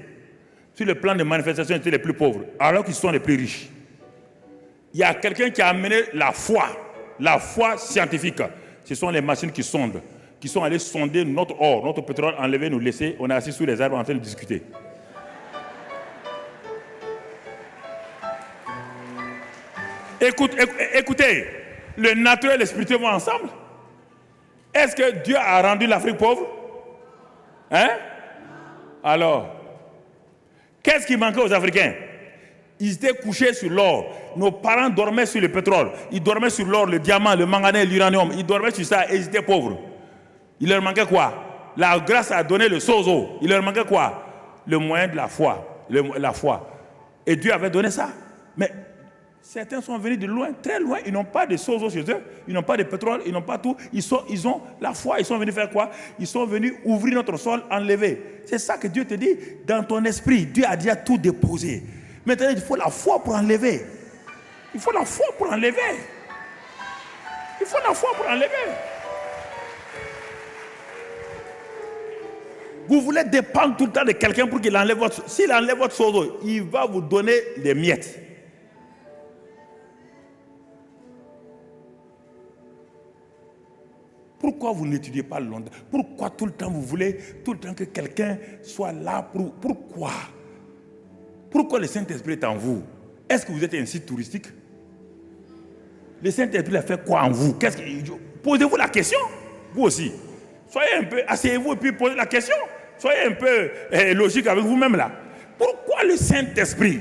Sur le plan de manifestation, ils étaient les plus pauvres, alors qu'ils sont les plus riches. Il y a quelqu'un qui a amené la foi scientifique. Ce sont les machines qui sondent, qui sont allées sonder notre or, notre pétrole, enlever, nous laisser. On est assis sous les arbres en train de discuter. Écoutez, le naturel et le spirituel vont ensemble. Est-ce que Dieu a rendu l'Afrique pauvre? Hein? Alors, qu'est-ce qui manquait aux Africains? Ils étaient couchés sur l'or. Nos parents dormaient sur le pétrole. Ils dormaient sur l'or, le diamant, le manganèse, l'uranium. Ils dormaient sur ça et ils étaient pauvres. Il leur manquait quoi? La grâce a donné le sozo. Il leur manquait quoi? Le moyen de la foi. La foi. Et Dieu avait donné ça. Mais certains sont venus de loin, très loin. Ils n'ont pas de sozo chez eux. Ils n'ont pas de pétrole. Ils n'ont pas tout. Ils ont la foi. Ils sont venus faire quoi? Ils sont venus ouvrir notre sol, enlever. C'est ça que Dieu te dit. Dans ton esprit, Dieu a déjà tout déposé. Maintenant, il faut la foi pour enlever. Il faut la foi pour enlever. Il faut la foi pour enlever. Vous voulez dépendre tout le temps de quelqu'un pour qu'il enlève votre... S'il enlève votre sozo, il va vous donner des miettes. Pourquoi vous n'étudiez pas longtemps? Pourquoi tout le temps vous voulez tout le temps que quelqu'un soit là? Pourquoi? Pourquoi le Saint-Esprit est en vous? Est-ce que vous êtes un site touristique? Le Saint-Esprit a fait quoi en vous? Posez-vous la question, vous aussi. Soyez un peu, asseyez-vous et puis posez la question. Soyez un peu logique avec vous-même là. Pourquoi le Saint-Esprit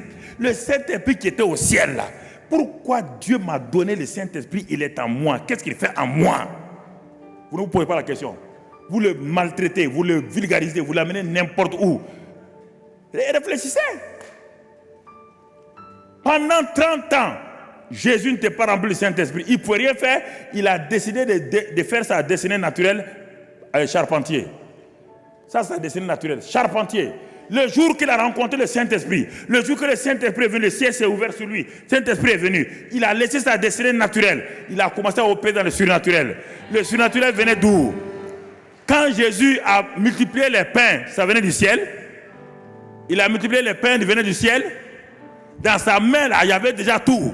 qui était au ciel là, pourquoi Dieu m'a donné le Saint-Esprit, il est en moi? Qu'est-ce qu'il fait en moi? Vous ne vous posez pas la question. Vous le maltraitez, vous le vulgarisez, vous l'amenez n'importe où. Réfléchissez. Pendant 30 ans, Jésus ne t'est pas rempli du Saint-Esprit. Il ne pouvait rien faire. Il a décidé de faire sa destinée naturelle charpentier. Ça, c'est sa destinée naturelle. Charpentier. Le jour qu'il a rencontré le Saint-Esprit, le jour que le Saint-Esprit est venu, le ciel s'est ouvert sur lui. Le Saint-Esprit est venu. Il a laissé sa destinée naturelle. Il a commencé à opérer dans le surnaturel. Le surnaturel venait d'où? Quand Jésus a multiplié les pains, ça venait du ciel. Il a multiplié les pains, il venait du ciel. Dans sa main, là, il y avait déjà tout.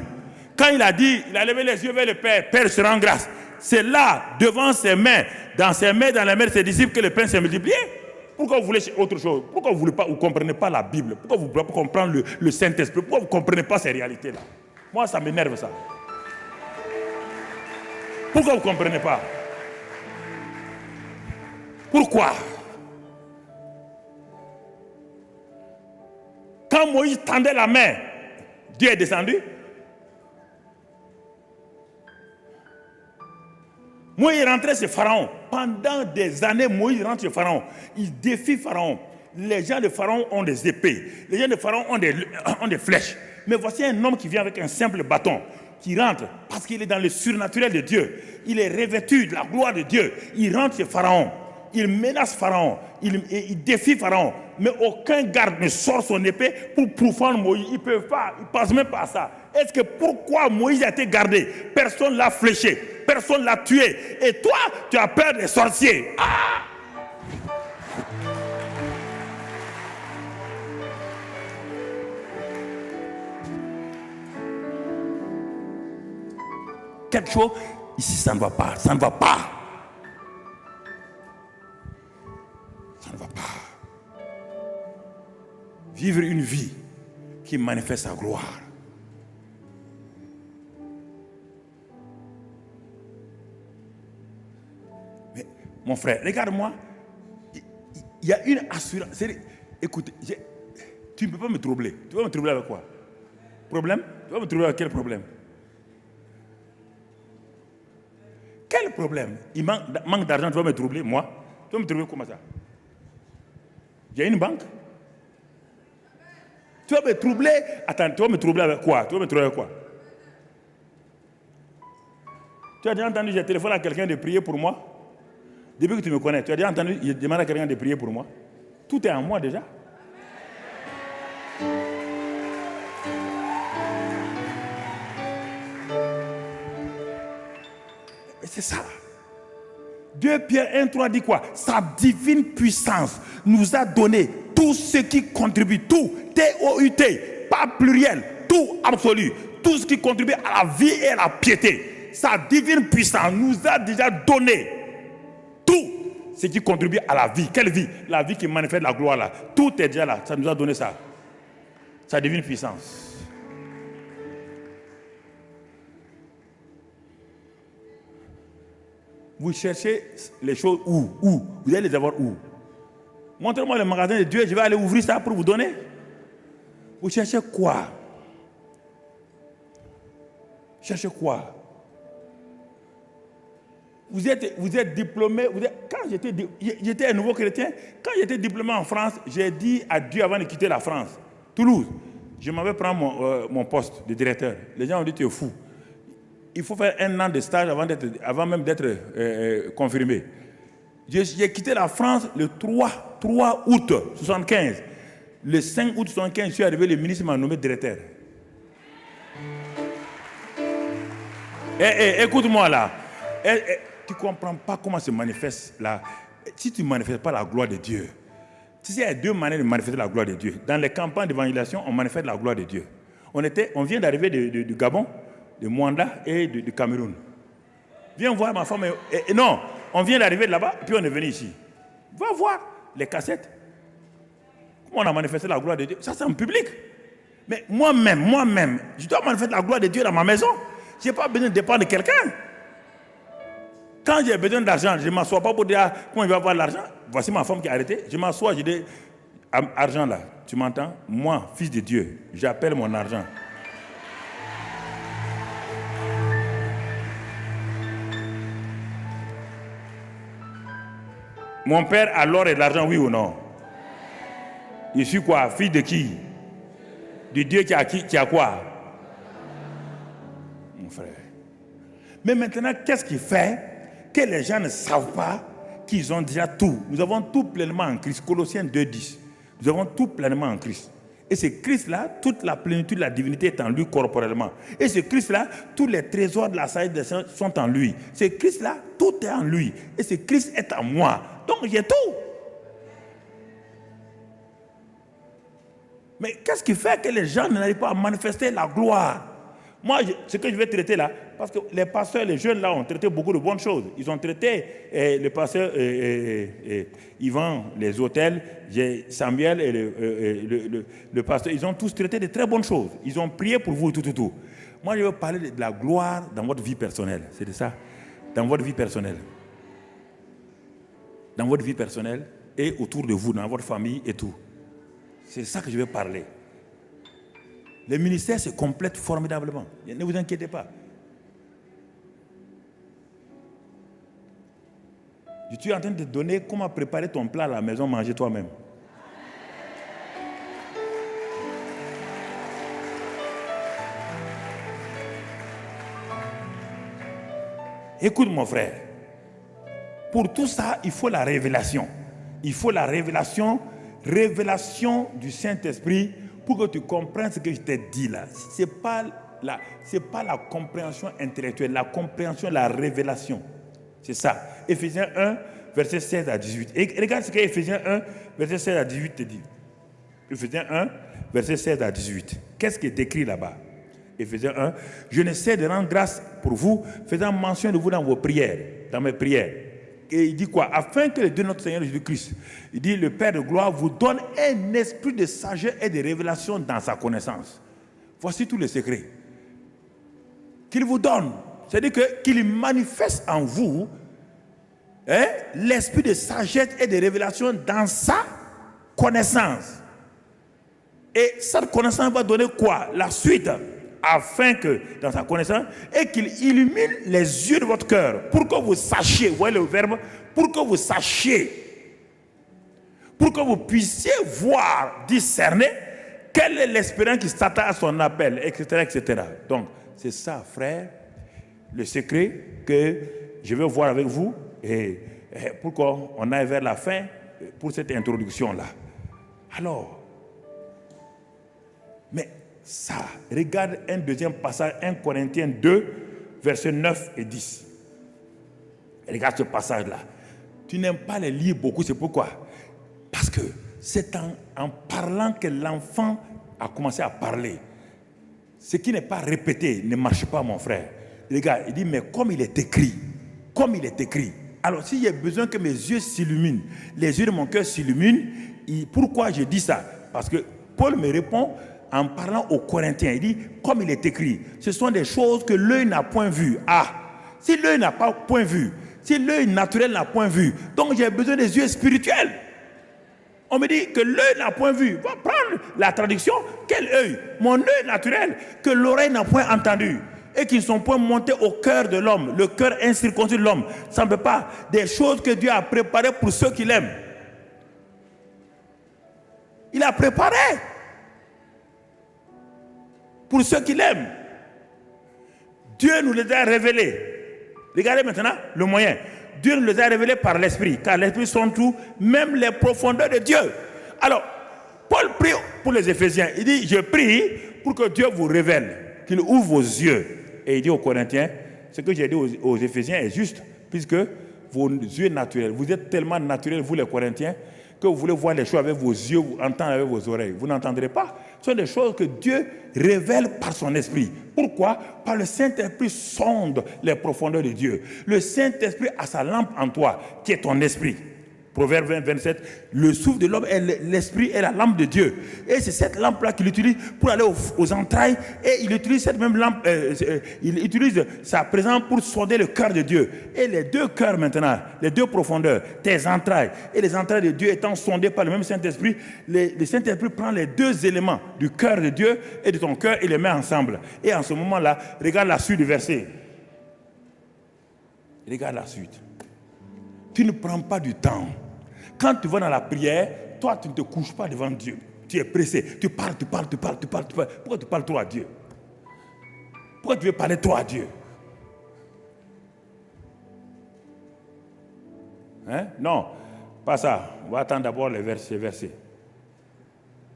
Quand il a dit, il a levé les yeux vers le Père, Père, je te rends grâce. C'est là, devant ses mains, dans les mains de ses disciples, que le pain s'est multiplié. Pourquoi vous voulez autre chose? Pourquoi vous ne comprenez pas la Bible? Pourquoi vous ne voulez pas comprendre le Saint-Esprit? Pourquoi vous ne comprenez pas ces réalités-là? Moi, ça m'énerve ça. Pourquoi vous ne comprenez pas? Pourquoi? Quand Moïse tendait la main, Dieu est descendu. Moïse rentrait chez Pharaon. Pendant des années, Moïse rentre chez Pharaon. Il défie Pharaon. Les gens de Pharaon ont des épées. Les gens de Pharaon ont des flèches. Mais voici un homme qui vient avec un simple bâton, qui rentre parce qu'il est dans le surnaturel de Dieu. Il est revêtu de la gloire de Dieu. Il rentre chez Pharaon. Il menace Pharaon. Il défie Pharaon. Mais aucun garde ne sort son épée pour pourfendre Moïse. Ils ne peuvent pas. Ils ne pensent même pas à ça. Est-ce que pourquoi Moïse a été gardé? Personne ne l'a fléché. Personne ne l'a tué. Et toi, tu as peur des sorciers. Ah! Quelque chose, ici, ça ne va pas. Ça ne va pas. Ça ne va pas. Vivre une vie qui manifeste sa gloire. Mais, mon frère, regarde-moi. Il y a une assurance. Écoute, tu ne peux pas me troubler. Tu vas me troubler avec quoi? Problème? Tu vas me troubler avec quel problème? Quel problème? Il manque d'argent, tu vas me troubler, moi? Tu vas me troubler comment ça? J'ai une banque? Tu vas me troubler? Attends, tu vas me troubler avec quoi? Tu vas me troubler avec quoi? Tu as déjà entendu, j'ai téléphoné à quelqu'un de prier pour moi? Depuis que tu me connais, tu as déjà entendu, j'ai demandé à quelqu'un de prier pour moi? Tout est en moi déjà. C'est ça. 2 Pierre 1,3 dit quoi? Sa divine puissance nous a donné tout ce qui contribue, tout, T-O-U-T, pas pluriel, tout absolu, tout ce qui contribue à la vie et à la piété. Sa divine puissance nous a déjà donné tout ce qui contribue à la vie. Quelle vie? La vie qui manifeste la gloire là. Tout est déjà là. Ça nous a donné ça. Sa divine puissance. Vous cherchez les choses où? Vous allez les avoir où? Montrez-moi le magasin de Dieu, je vais aller ouvrir ça pour vous donner. Vous cherchez quoi? Cherchez quoi? Vous êtes diplômé. Quand j'étais un nouveau chrétien, quand j'étais diplômé en France, j'ai dit à Dieu avant de quitter la France, Toulouse, je m'en vais prendre mon poste de directeur. Les gens ont dit tu es fou. Il faut faire 1 an de stage avant même d'être confirmé. J'ai quitté la France le 3 août 1975. Le 5 août 1975, je suis arrivé, le ministre m'a nommé directeur. Écoute-moi là. Tu ne comprends pas comment se manifeste là. Si tu ne manifestes pas la gloire de Dieu, tu sais, il y a 2 manières de manifester la gloire de Dieu. Dans les campagnes d'évangélisation, on manifeste la gloire de Dieu. On vient d'arriver du Gabon, de Mwanda et du Cameroun. Viens voir ma femme. Non, on vient d'arriver de là-bas, puis on est venu ici. Va voir les cassettes. Comment on a manifesté la gloire de Dieu? Ça, c'est en public. Mais moi-même, je dois manifester la gloire de Dieu dans ma maison. Je n'ai pas besoin de dépendre de quelqu'un. Quand j'ai besoin d'argent, je ne m'assois pas pour dire comment il va avoir l'argent. Voici ma femme qui a arrêté. Je m'assois, je dis, argent là, tu m'entends? Moi, fils de Dieu, j'appelle mon argent. Mon père a l'or et l'argent, oui ou non? Je suis quoi? Fils de qui? Du Dieu qui a quoi? Mon frère. Mais maintenant, qu'est-ce qui fait que les gens ne savent pas qu'ils ont déjà tout? Nous avons tout pleinement en Christ. Colossiens 2,10. Nous avons tout pleinement en Christ. Et ce Christ-là, toute la plénitude de la divinité est en lui corporellement. Et ce Christ-là, tous les trésors de la sagesse des saints sont en lui. Ce Christ-là, tout est en lui. Et ce Christ est en moi. Donc j'ai tout. Mais qu'est-ce qui fait que les gens n'arrivent pas à manifester la gloire? Moi, ce que je vais traiter là, parce que les pasteurs, les jeunes là ont traité beaucoup de bonnes choses. Ils ont traité le pasteur Yvan, les hôtels, Samuel et le pasteur. Ils ont tous traité de très bonnes choses. Ils ont prié pour vous, tout. Moi, je veux parler de la gloire dans votre vie personnelle. C'est de ça. Dans votre vie personnelle. Dans votre vie personnelle et autour de vous, dans votre famille et tout. C'est de ça que je vais parler. Le ministère se complète formidablement. Ne vous inquiétez pas. Je suis en train de te donner comment préparer ton plat à la maison, manger toi-même. Écoute mon frère. Pour tout ça, il faut la révélation. Il faut la révélation du Saint-Esprit pour que tu comprennes ce que je t'ai dit là. Ce n'est pas la compréhension intellectuelle, la compréhension, la révélation. C'est ça. Éphésiens 1, verset 16 à 18. Et regarde ce que Éphésiens 1, verset 16 à 18 te dit. Éphésiens 1, verset 16 à 18. Qu'est-ce qui est écrit là-bas? Éphésiens 1. Je ne sais de rendre grâce pour vous, faisant mention de vous dans vos prières, dans mes prières. Et il dit quoi? Afin que le Dieu de notre Seigneur Jésus-Christ, il dit, le Père de gloire vous donne un esprit de sagesse et de révélation dans sa connaissance. Voici tous les secrets qu'il vous donne. C'est-à-dire qu'il manifeste en vous l'esprit de sagesse et de révélation dans sa connaissance. Et cette connaissance va donner quoi? La suite. Afin que, dans sa connaissance, et qu'il illumine les yeux de votre cœur, pour que vous sachiez, vous voyez le verbe, pour que vous sachiez, pour que vous puissiez voir, discerner, quelle est l'espérance qui s'attend à son appel, etc., etc. Donc, c'est ça, frère, le secret que je vais voir avec vous, et pourquoi on aille vers la fin pour cette introduction-là. Alors, mais ça, regarde un deuxième passage, 1 Corinthiens 2, versets 9 et 10. Regarde ce passage-là. Tu n'aimes pas les lire beaucoup, c'est pourquoi? Parce que c'est en parlant que l'enfant a commencé à parler. Ce qui n'est pas répété ne marche pas, mon frère. Regarde, il dit, mais comme il est écrit. Alors, s'il y a besoin que mes yeux s'illuminent, les yeux de mon cœur s'illuminent, pourquoi je dis ça? Parce que Paul me répond en parlant aux Corinthiens. Il dit, comme il est écrit, ce sont des choses que l'œil n'a point vues. Ah, si l'œil n'a pas point vu, si l'œil naturel n'a point vu, donc j'ai besoin des yeux spirituels. On me dit que l'œil n'a point vu. Va prendre la traduction. Quel œil? Mon œil naturel, que l'oreille n'a point entendu. Et qui ne sont point montés au cœur de l'homme, le cœur incirconcis de l'homme. Ça ne peut pas. Des choses que Dieu a préparées pour ceux qui l'aiment. Il a préparé pour ceux qui l'aiment. Dieu nous les a révélés. Regardez maintenant le moyen. Dieu nous les a révélés par l'Esprit, car l'Esprit sont tout, même les profondeurs de Dieu. Alors, Paul prie pour les Éphésiens. Il dit, je prie pour que Dieu vous révèle, qu'il ouvre vos yeux. Et il dit aux Corinthiens, ce que j'ai dit aux Éphésiens est juste, puisque vos yeux naturels, vous êtes tellement naturels, vous les Corinthiens, que vous voulez voir les choses avec vos yeux, vous entendre avec vos oreilles. Vous n'entendrez pas. Ce sont des choses que Dieu révèle par son esprit. Pourquoi? Par le Saint-Esprit sonde les profondeurs de Dieu. Le Saint-Esprit a sa lampe en toi, qui est ton esprit. Proverbe 20, 27, le souffle de l'homme est l'esprit et la lampe de Dieu. Et c'est cette lampe-là qu'il utilise pour aller aux entrailles. Et il utilise cette même lampe, il utilise sa présence pour sonder le cœur de Dieu. Et les deux cœurs maintenant, les deux profondeurs, tes entrailles et les entrailles de Dieu étant sondées par le même Saint-Esprit, le Saint-Esprit prend les deux éléments du cœur de Dieu et de ton cœur et les met ensemble. Et en ce moment-là, regarde la suite du verset. Regarde la suite. Tu ne prends pas du temps. Quand tu vas dans la prière, toi, tu ne te couches pas devant Dieu. Tu es pressé. Tu parles. Pourquoi tu parles trop à Dieu? Pourquoi tu veux parler trop à Dieu? Hein? Non, pas ça. On va attendre d'abord les versets.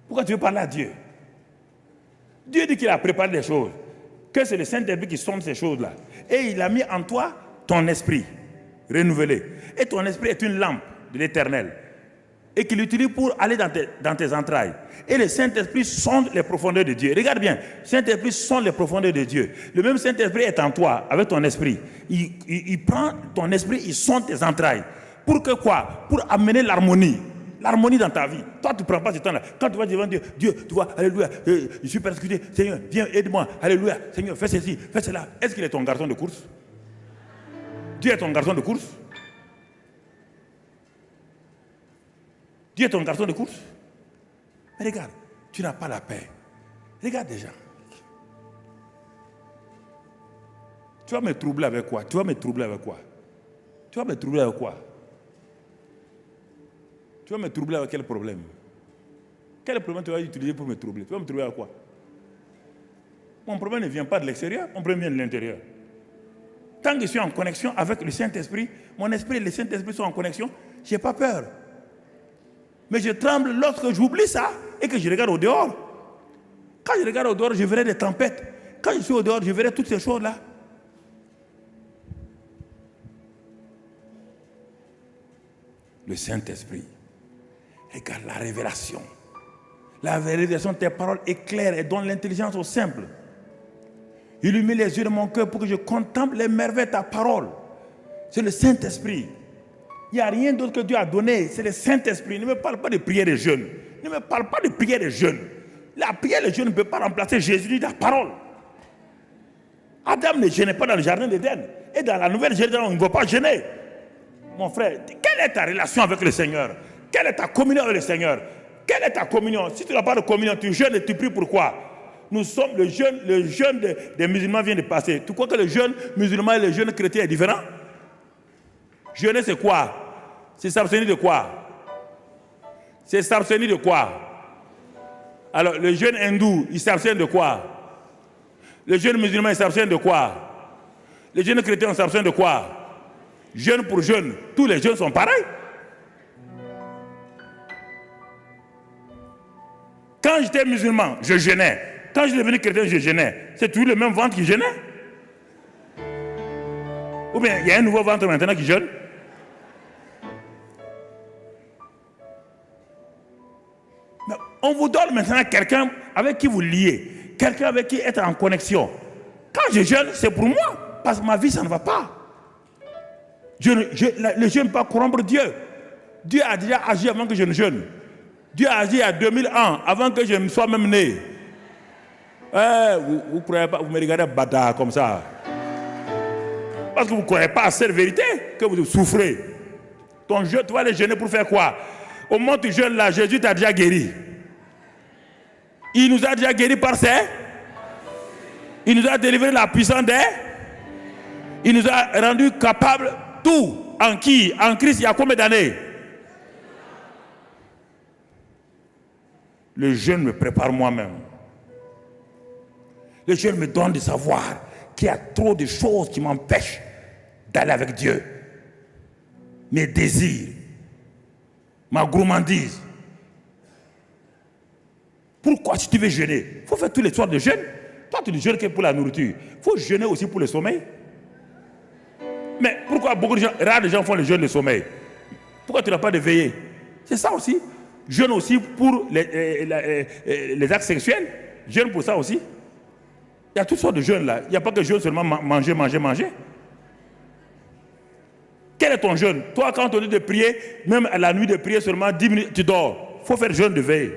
Pourquoi tu veux parler à Dieu? Dieu dit qu'il a préparé des choses. Que c'est le Saint-Esprit qui sonde ces choses-là. Et il a mis en toi ton esprit renouvelé. Et ton esprit est une lampe de l'Éternel. et qu'il utilise pour aller dans tes entrailles. Et le Saint-Esprit sonde les profondeurs de Dieu. Regarde bien, le Saint-Esprit sonde les profondeurs de Dieu. Le même Saint-Esprit est en toi, avec ton esprit. Il prend ton esprit, il sonde tes entrailles. Pour que quoi? Pour amener l'harmonie. L'harmonie dans ta vie. Toi, tu ne prends pas ce temps-là. Quand tu vas devant Dieu, Dieu, tu vois, alléluia, je suis persécuté. Seigneur, viens, aide-moi. Alléluia, Seigneur, fais ceci, fais cela. Est-ce qu'il est ton garçon de course? Dieu est ton garçon de course? Dieu est ton garçon de course? Mais regarde, tu n'as pas la paix. Regarde déjà. Tu vas me troubler avec quoi? Tu vas me troubler avec quoi? Tu vas me troubler avec quoi? Tu vas me troubler avec quel problème? Quel problème tu vas utiliser pour me troubler? Tu vas me troubler avec quoi? Mon problème ne vient pas de l'extérieur, mon problème vient de l'intérieur. Tant que je suis en connexion avec le Saint-Esprit, mon esprit et le Saint-Esprit sont en connexion, je n'ai pas peur. Mais je tremble lorsque j'oublie ça et que je regarde au dehors. Quand je regarde au dehors, je verrai des tempêtes. Quand je suis au dehors, je verrai toutes ces choses-là. Le Saint-Esprit. Regarde la révélation. La révélation de tes paroles est claire et donne l'intelligence au simple. Illumine les yeux de mon cœur pour que je contemple les merveilles de ta parole. C'est le Saint-Esprit. Il n'y a rien d'autre que Dieu a donné. C'est le Saint-Esprit. Ne me parle pas de prière des jeunes. Ne me parle pas de prière des jeunes. La prière des jeunes ne peut pas remplacer Jésus ni la parole. Adam ne gênait pas dans le jardin d'Éden. Et dans la nouvelle Jérusalem, on ne va pas gêner. Mon frère, quelle est ta relation avec le Seigneur? Quelle est ta communion avec le Seigneur? Quelle est ta communion? Si tu n'as pas de communion, tu jeûnes et tu pries pourquoi? Nous sommes le jeûne des musulmans vient de passer. Tu crois que le jeûne musulman et le jeûne chrétien est différent? Jeûner c'est quoi? C'est s'abstenir de quoi? C'est s'abstenir de quoi? Alors le jeûne hindou, il s'abstient de quoi? Le jeûne musulman, il s'abstient de quoi? Le jeûne chrétien, il s'abstient de quoi? Jeûne pour jeûne, tous les jeûnes sont pareils. Quand j'étais musulman, je jeûnais. Quand je suis devenu chrétien, je jeûnais. C'est toujours le même ventre qui jeûnait? Ou bien il y a un nouveau ventre maintenant qui jeûne? Mais on vous donne maintenant quelqu'un avec qui vous liez, quelqu'un avec qui être en connexion. Quand je jeûne, c'est pour moi, parce que ma vie, ça ne va pas. Le jeûne ne peut pas corrompre Dieu. Dieu a déjà agi avant que je ne jeûne. Dieu a agi il y a 2000 ans, avant que je ne sois même né. Vous croyez pas, vous me regardez bâtard comme ça. Parce que vous ne croyez pas à cette vérité que vous souffrez. Ton jeûne, tu vas aller jeûner pour faire quoi? Au moment où tu jeûnes là, Jésus t'a déjà guéri. Il nous a déjà guéri par ses. Il nous a délivré la puissance des. Il nous a rendu capables tout. En qui? En Christ, il y a combien d'années? Le jeûne me prépare moi-même. Le jeûne me donne de savoir qu'il y a trop de choses qui m'empêchent d'aller avec Dieu. Mes désirs, ma gourmandise. Pourquoi, si tu veux jeûner, il faut faire tous les soirs de jeûne. Toi, tu ne jeûnes que pour la nourriture. Il faut jeûner aussi pour le sommeil. Mais pourquoi beaucoup de gens, rares de gens font le jeûne de sommeil? Pourquoi tu n'as pas de veillée? C'est ça aussi. Jeûne aussi pour les actes sexuels. Jeûne pour ça aussi. Il y a toutes sortes de jeûnes là. Il n'y a pas que jeûne seulement manger. Quel est ton jeûne? Toi, quand on dit de prier, même à la nuit de prier seulement 10 minutes, tu dors. Il faut faire jeûne de veille.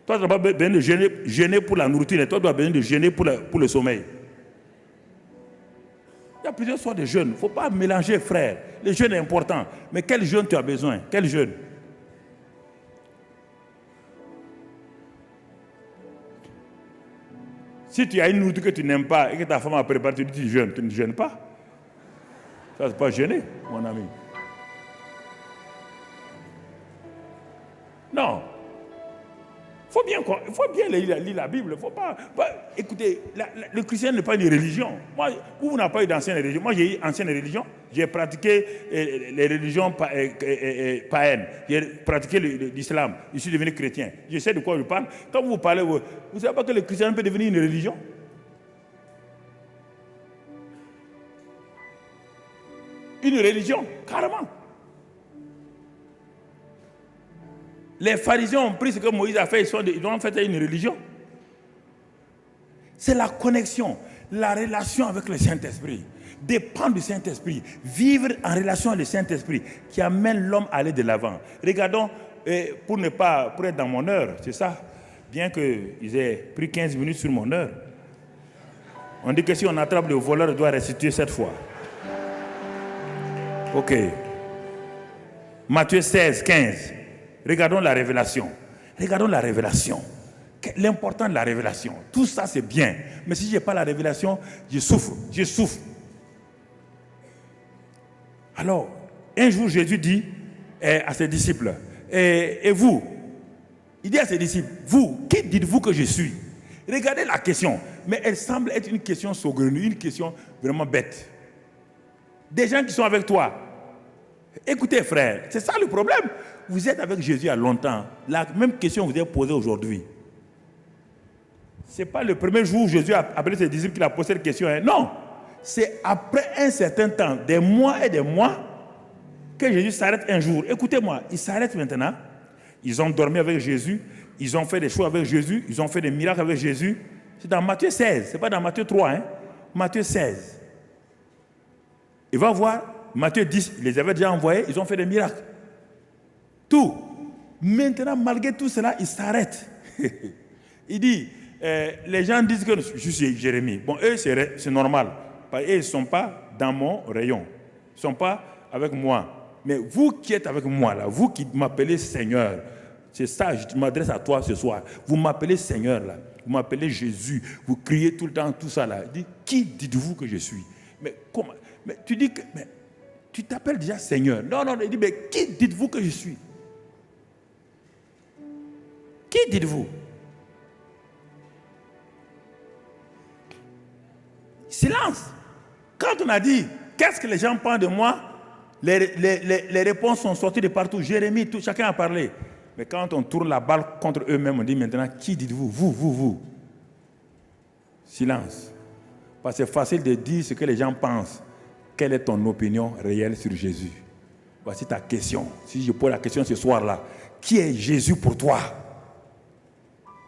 Toi, tu n'as pas besoin de jeûner pour la nourriture. Toi, tu as besoin de jeûner pour le sommeil. Il y a plusieurs sortes de jeûnes. Il ne faut pas mélanger, frère. Le jeûne est important. Mais quel jeûne tu as besoin? Quel jeûne? Si tu as une nourriture que tu n'aimes pas et que ta femme a préparé, tu dis tu jeûnes. Tu ne jeûnes pas. Ça, c'est pas jeûner, mon ami. Non. Il faut bien lire la Bible. Faut pas, écoutez, le christianisme n'est pas une religion. Moi, vous n'avez pas eu d'ancienne religion. Moi, j'ai eu ancienne religion. J'ai pratiqué les religions païennes. J'ai pratiqué l'islam. Je suis devenu chrétien. Je sais de quoi je parle. Quand vous parlez, vous ne savez pas que le christianisme peut devenir une religion? Une religion, carrément. Les pharisiens ont pris ce que Moïse a fait, ils ont fait une religion. C'est la connexion, la relation avec le Saint-Esprit. Dépendre du Saint-Esprit, vivre en relation avec le Saint-Esprit qui amène l'homme à aller de l'avant. Regardons, pour être dans mon heure, c'est ça. Bien qu'ils aient pris 15 minutes sur mon heure. On dit que si on attrape le voleur, il doit restituer cette fois. Ok. Matthieu 16, 15. Regardons la révélation. Regardons la révélation. L'important de la révélation. Tout ça, c'est bien. Mais si je n'ai pas la révélation, je souffre. Je souffre. Alors, un jour, Jésus dit à ses disciples, et vous, il dit à ses disciples, vous, qui dites-vous que je suis? Regardez la question. Mais elle semble être une question saugrenue, une question vraiment bête. Des gens qui sont avec toi. Écoutez, frère, c'est ça le problème. Vous êtes avec Jésus il y a longtemps. La même question vous est posée aujourd'hui. Ce n'est pas le premier jour où Jésus a appelé ses disciples qu'il a posé cette question. Hein. Non. C'est après un certain temps, des mois et des mois, que Jésus s'arrête un jour. Écoutez-moi, il s'arrête maintenant. Ils ont dormi avec Jésus. Ils ont fait des choses avec Jésus. Ils ont fait des miracles avec Jésus. C'est dans Matthieu 16. Ce n'est pas dans Matthieu 3. Hein. Matthieu 16. Il va voir, Matthieu 10, il les avait déjà envoyés. Ils ont fait des miracles. Tout. Maintenant, malgré tout cela, il s'arrête. Il dit, les gens disent que je suis Jérémie. Bon, eux, c'est normal. Parce qu'ils ne sont pas dans mon rayon. Ils ne sont pas avec moi. Mais vous qui êtes avec moi, là, vous qui m'appelez Seigneur, c'est ça, je m'adresse à toi ce soir. Vous m'appelez Seigneur, là. Vous m'appelez Jésus. Vous criez tout le temps, tout ça, là. Il dit, qui dites-vous que je suis? Mais comment? Mais tu dis que... Mais, tu t'appelles déjà Seigneur. Non, il dit, mais qui dites-vous que je suis? Qui dites-vous? Silence. Quand on a dit, qu'est-ce que les gens pensent de moi? Les réponses sont sorties de partout. Jérémie, chacun a parlé. Mais quand on tourne la balle contre eux-mêmes, on dit maintenant, qui dites-vous? Vous. Silence. Parce que c'est facile de dire ce que les gens pensent. Quelle est ton opinion réelle sur Jésus? Voici ta question. Si je pose la question ce soir-là, qui est Jésus pour toi?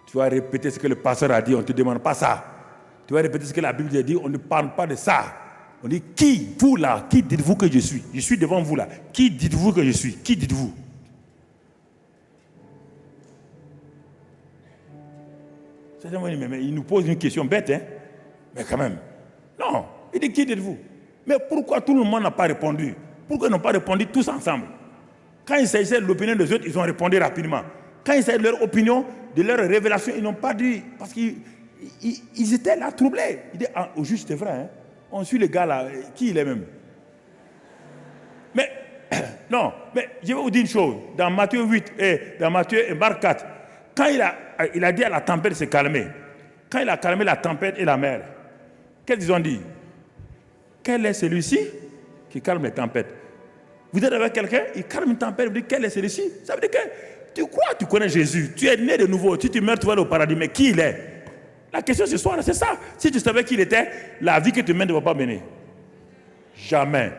Tu vas répéter ce que le pasteur a dit, on ne te demande pas ça. Tu vas répéter ce que la Bible a dit, on ne parle pas de ça. On dit, qui, vous là, qui dites-vous que je suis? Je suis devant vous là. Qui dites-vous que je suis? Qui dites-vous? Mais il nous pose une question bête, hein? Mais quand même. Non, il dit, qui dites-vous? Mais pourquoi tout le monde n'a pas répondu? Pourquoi ils n'ont pas répondu tous ensemble? Quand il s'agissait de l'opinion des autres, ils ont répondu rapidement. Quand il s'agissait de leur opinion, de leur révélation, ils n'ont pas dit, parce qu'ils étaient là troublés. Il dit, ah, au juste, c'est vrai, hein? On suit le gars là, qui il est même? Mais, non, mais je vais vous dire une chose. Dans Matthieu 8 et dans Matthieu et Marc 4, quand il a dit à la tempête de se calmer, quand il a calmé la tempête et la mer, qu'est-ce qu'ils ont dit? Quel est celui-ci qui calme les tempêtes? Vous êtes avec quelqu'un, il calme une tempête, vous dites, quel est celui-ci? Ça veut dire que tu crois, tu connais Jésus, tu es né de nouveau, si tu meurs, tu vas aller au paradis, mais qui il est? La question ce soir, c'est ça. Si tu savais qui il était, la vie que tu mènes ne va pas mener. Jamais.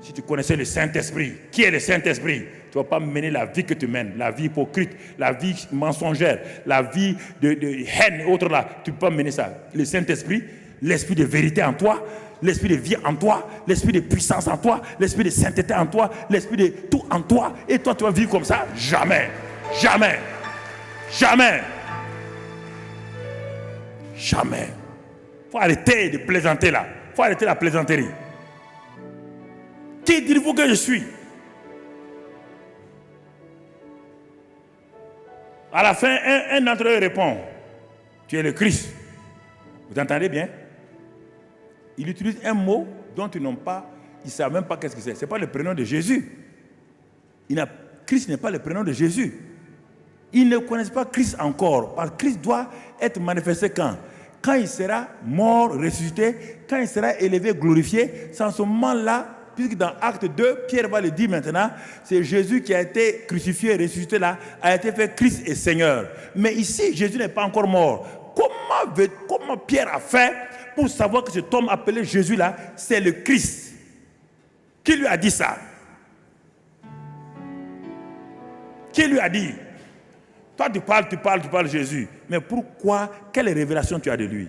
Si tu connaissais le Saint-Esprit, qui est le Saint-Esprit? Tu ne vas pas mener la vie que tu mènes, la vie hypocrite, la vie mensongère, la vie de haine et autres là. Tu ne peux pas mener ça. Le Saint-Esprit, l'esprit de vérité en toi, l'esprit de vie en toi, l'esprit de puissance en toi, l'esprit de sainteté en toi, l'esprit de tout en toi. Et toi, tu vas vivre comme ça? Jamais. Jamais. Jamais. Jamais. Il faut arrêter de plaisanter là. Il faut arrêter la plaisanterie. Qui dites-vous que je suis? À la fin, un d'entre eux répond, tu es le Christ. Vous entendez bien? Il utilise un mot dont ils n'ont pas, ils ne savent même pas qu'est-ce que c'est. Ce n'est pas le prénom de Jésus. Christ n'est pas le prénom de Jésus. Ils ne connaissent pas Christ encore. Parce que Christ doit être manifesté quand? Quand il sera mort, ressuscité, quand il sera élevé, glorifié, c'est en ce moment-là, puisque dans Acte 2, Pierre va le dire maintenant, c'est Jésus qui a été crucifié, ressuscité là, a été fait Christ et Seigneur. Mais ici, Jésus n'est pas encore mort. Comment Pierre a fait pour savoir que cet homme appelé Jésus là, c'est le Christ? Qui lui a dit ça? Qui lui a dit? Toi, tu parles Jésus. Mais pourquoi? Quelle révélation tu as de lui?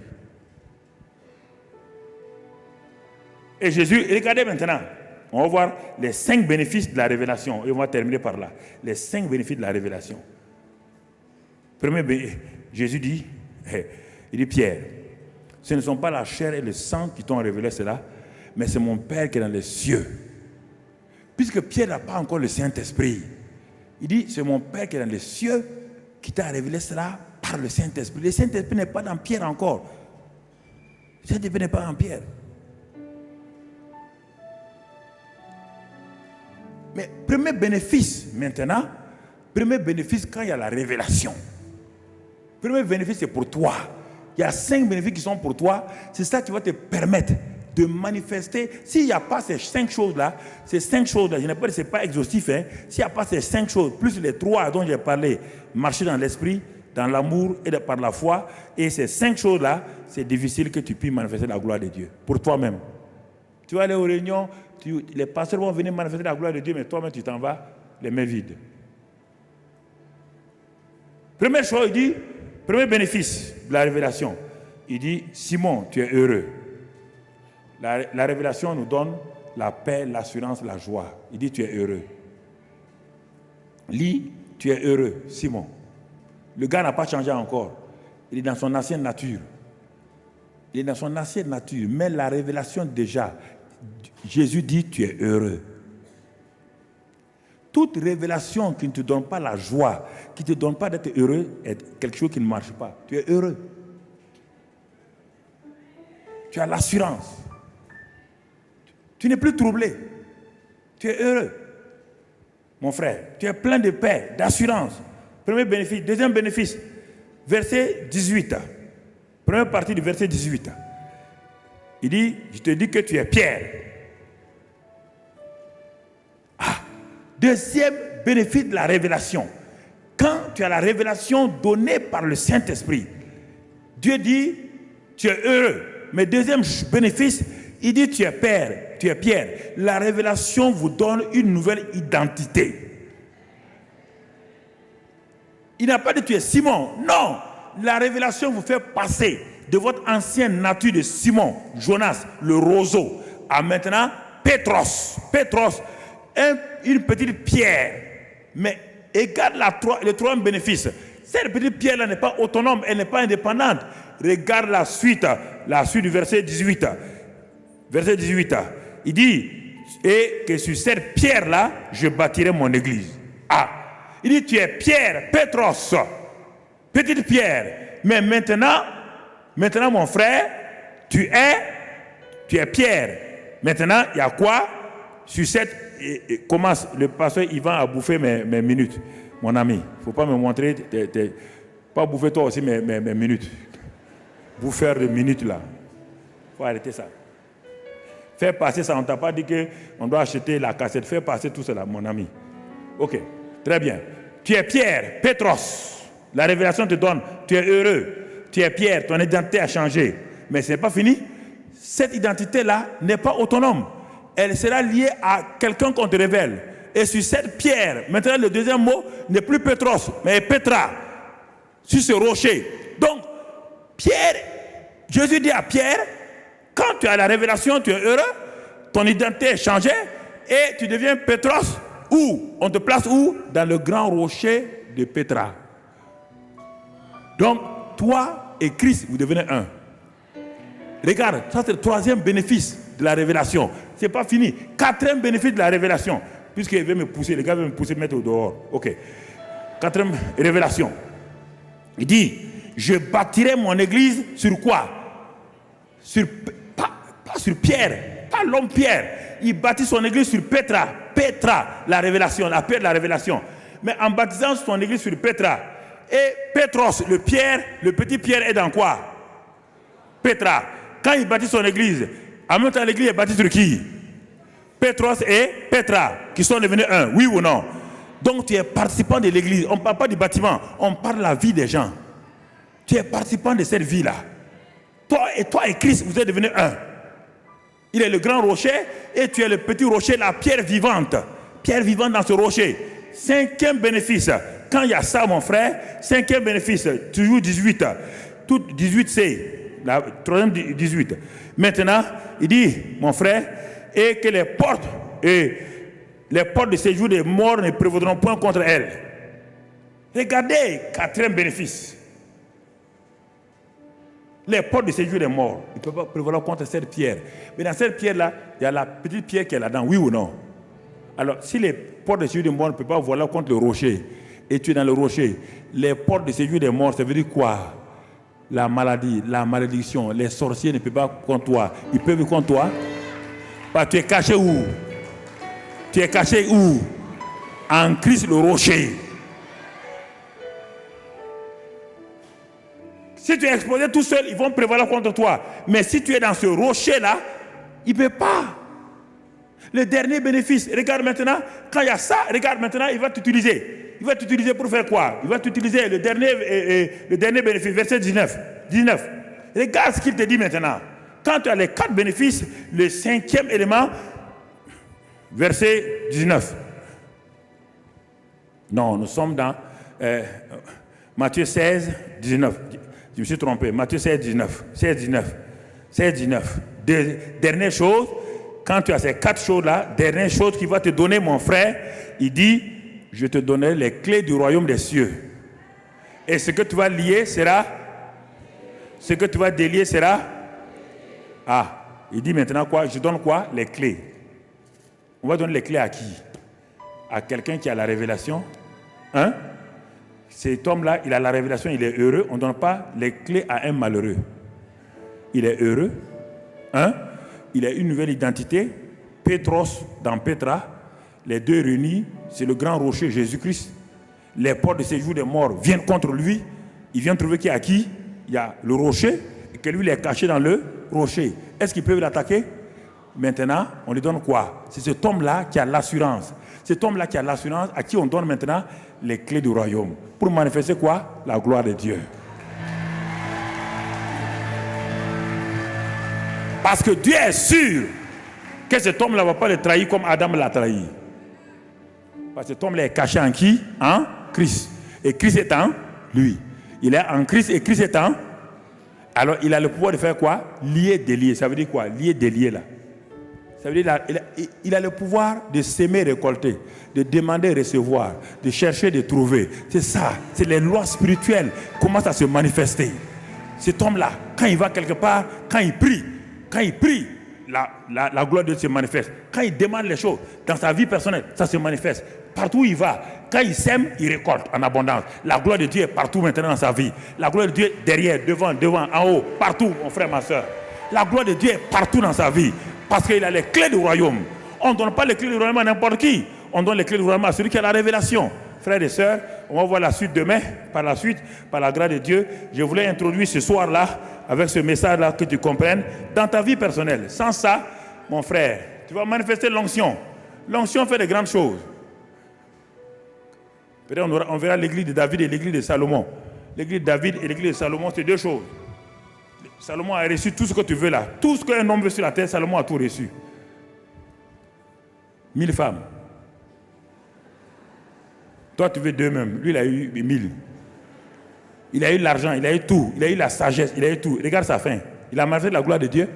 Et Jésus, regardez maintenant. On va voir les 5 bénéfices de la révélation. Et on va terminer par là. Les 5 bénéfices de la révélation. Premier, Jésus dit, il dit, Pierre, ce ne sont pas la chair et le sang qui t'ont révélé cela, mais c'est mon Père qui est dans les cieux. Puisque Pierre n'a pas encore le Saint-Esprit, il dit, c'est mon Père qui est dans les cieux qui t'a révélé cela par le Saint-Esprit. Le Saint-Esprit n'est pas dans Pierre encore. Le Saint-Esprit n'est pas dans Pierre. Mais premier bénéfice maintenant, premier bénéfice quand il y a la révélation. Premier bénéfice c'est pour toi. Il y a 5 bénéfices qui sont pour toi. C'est ça qui va te permettre de manifester. S'il n'y a pas ces 5 choses-là, je n'ai pas dit c'est pas exhaustif. S'il n'y a pas ces 5 choses, plus les 3 dont j'ai parlé, marcher dans l'esprit, dans l'amour et par la foi, et ces 5 choses-là, c'est difficile que tu puisses manifester la gloire de Dieu pour toi-même. Tu vas aller aux réunions, les pasteurs vont venir manifester la gloire de Dieu, mais toi-même tu t'en vas les mains vides. Première chose, il dit, premier bénéfice de la révélation, il dit, Simon, tu es heureux. La révélation nous donne la paix, l'assurance, la joie. Il dit, tu es heureux. Lis, tu es heureux, Simon. Le gars n'a pas changé encore. Il est dans son ancienne nature. Il est dans son ancienne nature. Mais la révélation déjà, Jésus dit, tu es heureux. Toute révélation qui ne te donne pas la joie, qui ne te donne pas d'être heureux, est quelque chose qui ne marche pas. Tu es heureux. Tu as l'assurance. Tu n'es plus troublé. Tu es heureux. Mon frère, tu es plein de paix, d'assurance. Premier bénéfice. Deuxième bénéfice, verset 18. Première partie du verset 18. Il dit, je te dis que tu es Pierre. Deuxième bénéfice de la révélation. Quand tu as la révélation donnée par le Saint-Esprit, Dieu dit, tu es heureux. Mais deuxième bénéfice, il dit, tu es Père, tu es Pierre. La révélation vous donne une nouvelle identité. Il n'a pas dit, tu es Simon. Non, la révélation vous fait passer de votre ancienne nature de Simon, Jonas, le roseau, à maintenant Pétros. Pétros, une petite pierre, mais regarde le troisième bénéfice. Cette petite pierre-là n'est pas autonome, elle n'est pas indépendante. Regarde la suite du verset 18. Verset 18, il dit, et que sur cette pierre-là, je bâtirai mon église. Il dit, tu es Pierre, Pétros, petite pierre. Mais maintenant, mon frère, tu es Pierre. Maintenant, il y a quoi? Sur cette... commence, le pasteur Yvan a bouffé mes minutes, mon ami. Il ne faut pas me montrer, pas bouffer toi aussi mes minutes. Bouffeur de minutes là. Il faut arrêter ça. Faire passer ça, on ne t'a pas dit qu'on doit acheter la cassette. Faire passer tout cela, mon ami. Ok, très bien. Tu es Pierre, Pétros. La révélation te donne, tu es heureux. Tu es Pierre, ton identité a changé. Mais ce n'est pas fini. Cette identité-là n'est pas autonome. Elle sera liée à quelqu'un qu'on te révèle. Et sur cette pierre, maintenant le deuxième mot n'est plus Pétros, mais Pétra. Sur ce rocher. Donc, Pierre, Jésus dit à Pierre, quand tu as la révélation, tu es heureux, ton identité est changée, et tu deviens Pétros, où? On te place où? Dans le grand rocher de Pétra. Donc, toi et Christ, vous devenez un. Regarde, ça c'est le troisième bénéfice de la révélation. Ce n'est pas fini. Quatrième bénéfice de la révélation. Puisqu'il veut me pousser, les gars veulent me pousser, me mettre au dehors. Ok. Quatrième révélation. Il dit, je bâtirai mon église sur quoi? Pas sur Pierre, pas l'homme Pierre. Il bâtit son église sur Pétra. Pétra, la révélation, la pierre de la révélation. Mais en baptisant son église sur Pétra, et Pétros, le petit Pierre est dans quoi? Pétra. Quand il bâtit son église, en même temps l'église est bâtie sur qui? Pétros et Pétra, qui sont devenus un, oui ou non? Donc tu es participant de l'église. On ne parle pas du bâtiment, on parle de la vie des gens. Tu es participant de cette vie-là. Toi et Christ, vous êtes devenus un. Il est le grand rocher et tu es le petit rocher, la pierre vivante. Pierre vivante dans ce rocher. Cinquième bénéfice, Quand il y a ça, mon frère, cinquième bénéfice, toujours 18. Tout 18, c'est la troisième 18. Maintenant, il dit, mon frère, et que les portes de séjour des morts ne prévaudront point contre elle. Regardez, quatrième bénéfice. Les portes de séjour des morts, ils ne peuvent pas prévaloir contre cette pierre. Mais dans cette pierre-là, il y a la petite pierre qui est là-dedans, oui ou non? Alors, si les portes de séjour des morts ne peuvent pas voler contre le rocher, et tu es dans le rocher, les portes de séjour des morts, ça veut dire quoi? La maladie, la malédiction, les sorciers ne peuvent pas contre toi. Ils peuvent contre toi? Bah, tu es caché où? Tu es caché où? En Christ le rocher. Si tu es exposé tout seul, ils vont prévaloir contre toi. Mais si tu es dans ce rocher-là, ils ne peuvent pas. Le dernier bénéfice, regarde maintenant, quand il y a ça, regarde maintenant, il va t'utiliser. Il va t'utiliser pour faire quoi? Il va t'utiliser le dernier bénéfice, verset 19. Regarde ce qu'il te dit maintenant. Quand tu as les 4 bénéfices, le 5e élément, verset 19. Non, nous sommes dans Matthieu 16, 19. Je me suis trompé. Matthieu 16, 19. 16, 19. Dernière chose, quand tu as ces 4 choses-là, dernière chose qu'il va te donner, mon frère, il dit, je te donnerai les clés du royaume des cieux. Et ce que tu vas lier sera, ce que tu vas délier sera, il dit maintenant quoi? Je donne quoi? Les clés. On va donner les clés à qui? À quelqu'un qui a la révélation. Hein? Cet homme-là, il a la révélation, il est heureux. On ne donne pas les clés à un malheureux. Il est heureux. Hein? Il a une nouvelle identité. Pétros dans Pétra. Les deux réunis, c'est le grand rocher Jésus-Christ. Les portes de séjour des morts viennent contre lui. Il vient trouver qui a qui? Il y a le rocher et que lui il est caché dans le rocher. Est-ce qu'ils peuvent l'attaquer? Maintenant, on lui donne quoi? C'est cet homme-là qui a l'assurance. Cet homme-là qui a l'assurance, à qui on donne maintenant les clés du royaume. Pour manifester quoi? La gloire de Dieu. Parce que Dieu est sûr que cet homme-là ne va pas le trahir comme Adam l'a trahi. Parce que cet homme-là est caché en qui? En Christ. Et Christ est en lui. Il est en Christ et Christ est en... Alors il a le pouvoir de faire quoi? Lier, délier. Ça veut dire quoi? Lier, délier là. Ça veut dire il a le pouvoir de s'aimer, récolter, de demander, recevoir, de chercher, de trouver. C'est ça. C'est les lois spirituelles qui commencent à se manifester. Cet homme-là, quand il va quelque part, quand il prie, la gloire de Dieu se manifeste. Quand il demande les choses dans sa vie personnelle, ça se manifeste. Partout où il va, quand il sème, il récolte en abondance. La gloire de Dieu est partout maintenant dans sa vie. La gloire de Dieu est derrière, devant, en haut, partout, mon frère, ma soeur. La gloire de Dieu est partout dans sa vie. Parce qu'il a les clés du royaume. On ne donne pas les clés du royaume à n'importe qui. On donne les clés du royaume à celui qui a la révélation. Frères et sœurs, on va voir la suite demain. Par la suite, par la grâce de Dieu, je voulais introduire ce soir-là, avec ce message-là, que tu comprennes, dans ta vie personnelle. Sans ça, mon frère, tu vas manifester l'onction. L'onction fait de grandes choses. Peut-être on verra l'église de David et l'église de Salomon. L'église de David et l'église de Salomon, c'est 2 choses. Salomon a reçu tout ce que tu veux là. Tout ce qu'un homme veut sur la terre, Salomon a tout reçu. 1000 femmes. Toi, tu veux 2 même. Lui, il a eu 1000. Il a eu l'argent, il a eu tout. Il a eu la sagesse, il a eu tout. Regarde sa fin. Il a manifesté la gloire de Dieu.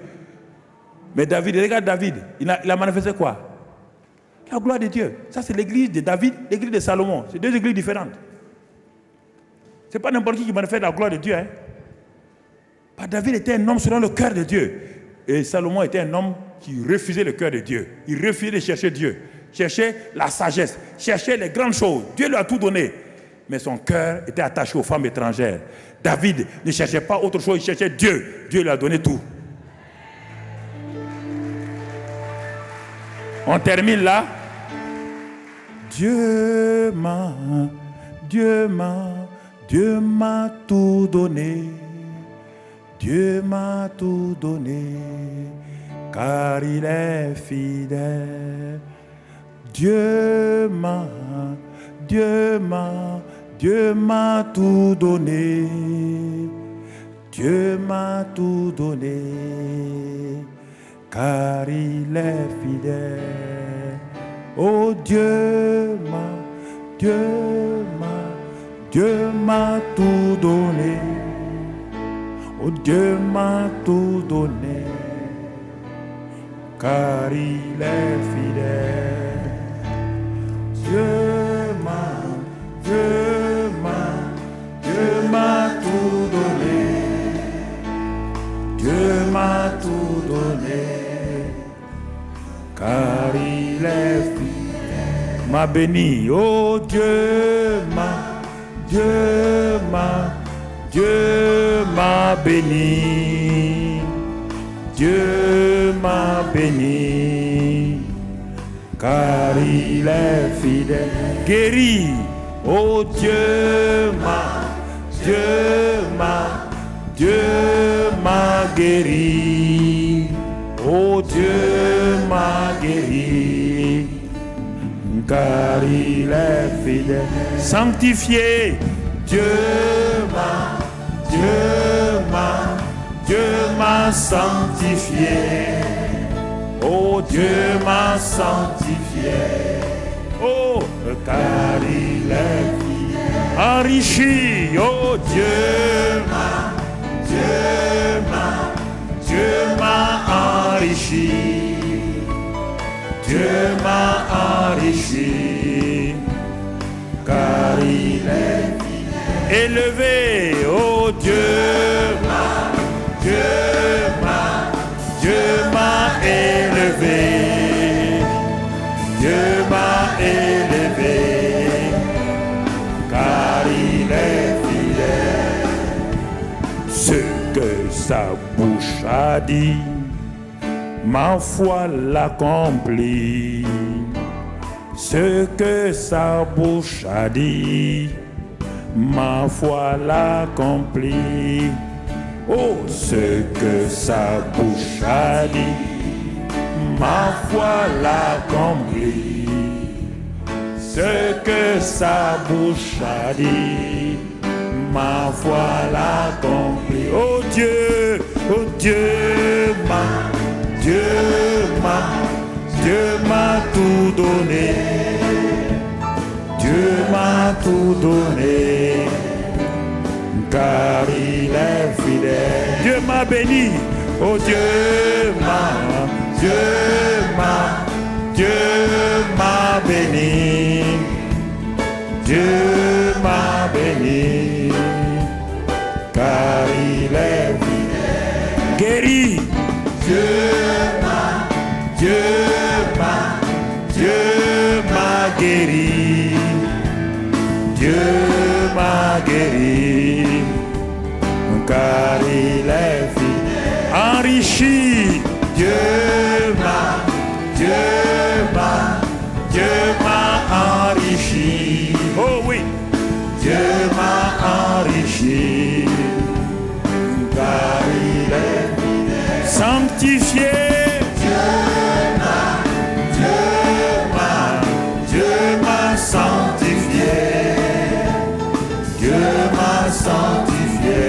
Mais David, regarde David. Il a manifesté quoi? La gloire de Dieu. Ça, c'est l'église de David, l'église de Salomon. C'est 2 églises différentes. Ce n'est pas n'importe qui manifeste la gloire de Dieu. Hein? David était un homme selon le cœur de Dieu. Et Salomon était un homme qui refusait le cœur de Dieu. Il refusait de chercher Dieu. Cherchait la sagesse. Cherchait les grandes choses. Dieu lui a tout donné. Mais son cœur était attaché aux femmes étrangères. David ne cherchait pas autre chose. Il cherchait Dieu. Dieu lui a donné tout. On termine là. Dieu m'a tout donné. Dieu m'a tout donné, car il est fidèle. Dieu m'a tout donné. Dieu m'a tout donné, car il est fidèle. Oh Dieu m'a Dieu m'a tout donné. Oh, Dieu m'a tout donné. Car il est fidèle. Dieu m'a tout donné. Dieu m'a tout donné. Car il est fidèle. M'a béni, oh Dieu m'a béni. Dieu m'a béni. Car il est fidèle. Guéri, oh Dieu m'a guéri. Oh Dieu m'a guéri. Car il est fidèle. Sanctifié, Dieu m'a sanctifié. Oh Dieu m'a sanctifié. Oh, car il est fidèle. Enrichi, oh Dieu m'a enrichi. Dieu m'a enrichi. Car il est fidèle. Élevé, oh Dieu m'a élevé. Dieu m'a élevé. Car il est fidèle. Ce que sa bouche a dit, ma foi l'accomplit. Ce que sa bouche a dit, ma foi l'accomplit. Oh, ce que sa bouche a dit, ma foi l'accomplit. Ce que sa bouche a dit, ma foi l'accomplit. Oh Dieu m'a tout donné. Dieu m'a tout donné. Car il est fidèle. Dieu m'a béni. Oh Dieu m'a béni. Dieu m'a béni. Car il est fidèle. Guéri. Dieu m'a guéri. Dieu m'a guéri. Car il est fidèle. Enrichi. Dieu m'a enrichi. Oh oui. Dieu m'a enrichi. Car il est fidèle. Sanctifié. Dieu m'a sanctifié. Dieu m'a sanctifié.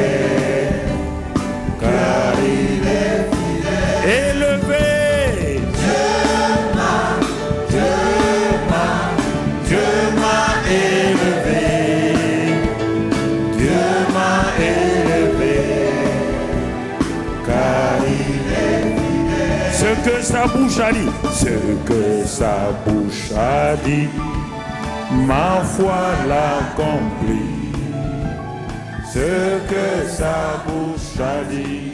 Car il est fidèle. Élevé. Dieu m'a élevé. Dieu m'a élevé. Car il est fidèle. Ce que sa bouche a dit, ce que sa bouche a dit, ma foi l'accomplit. Ce que sa bouche a dit,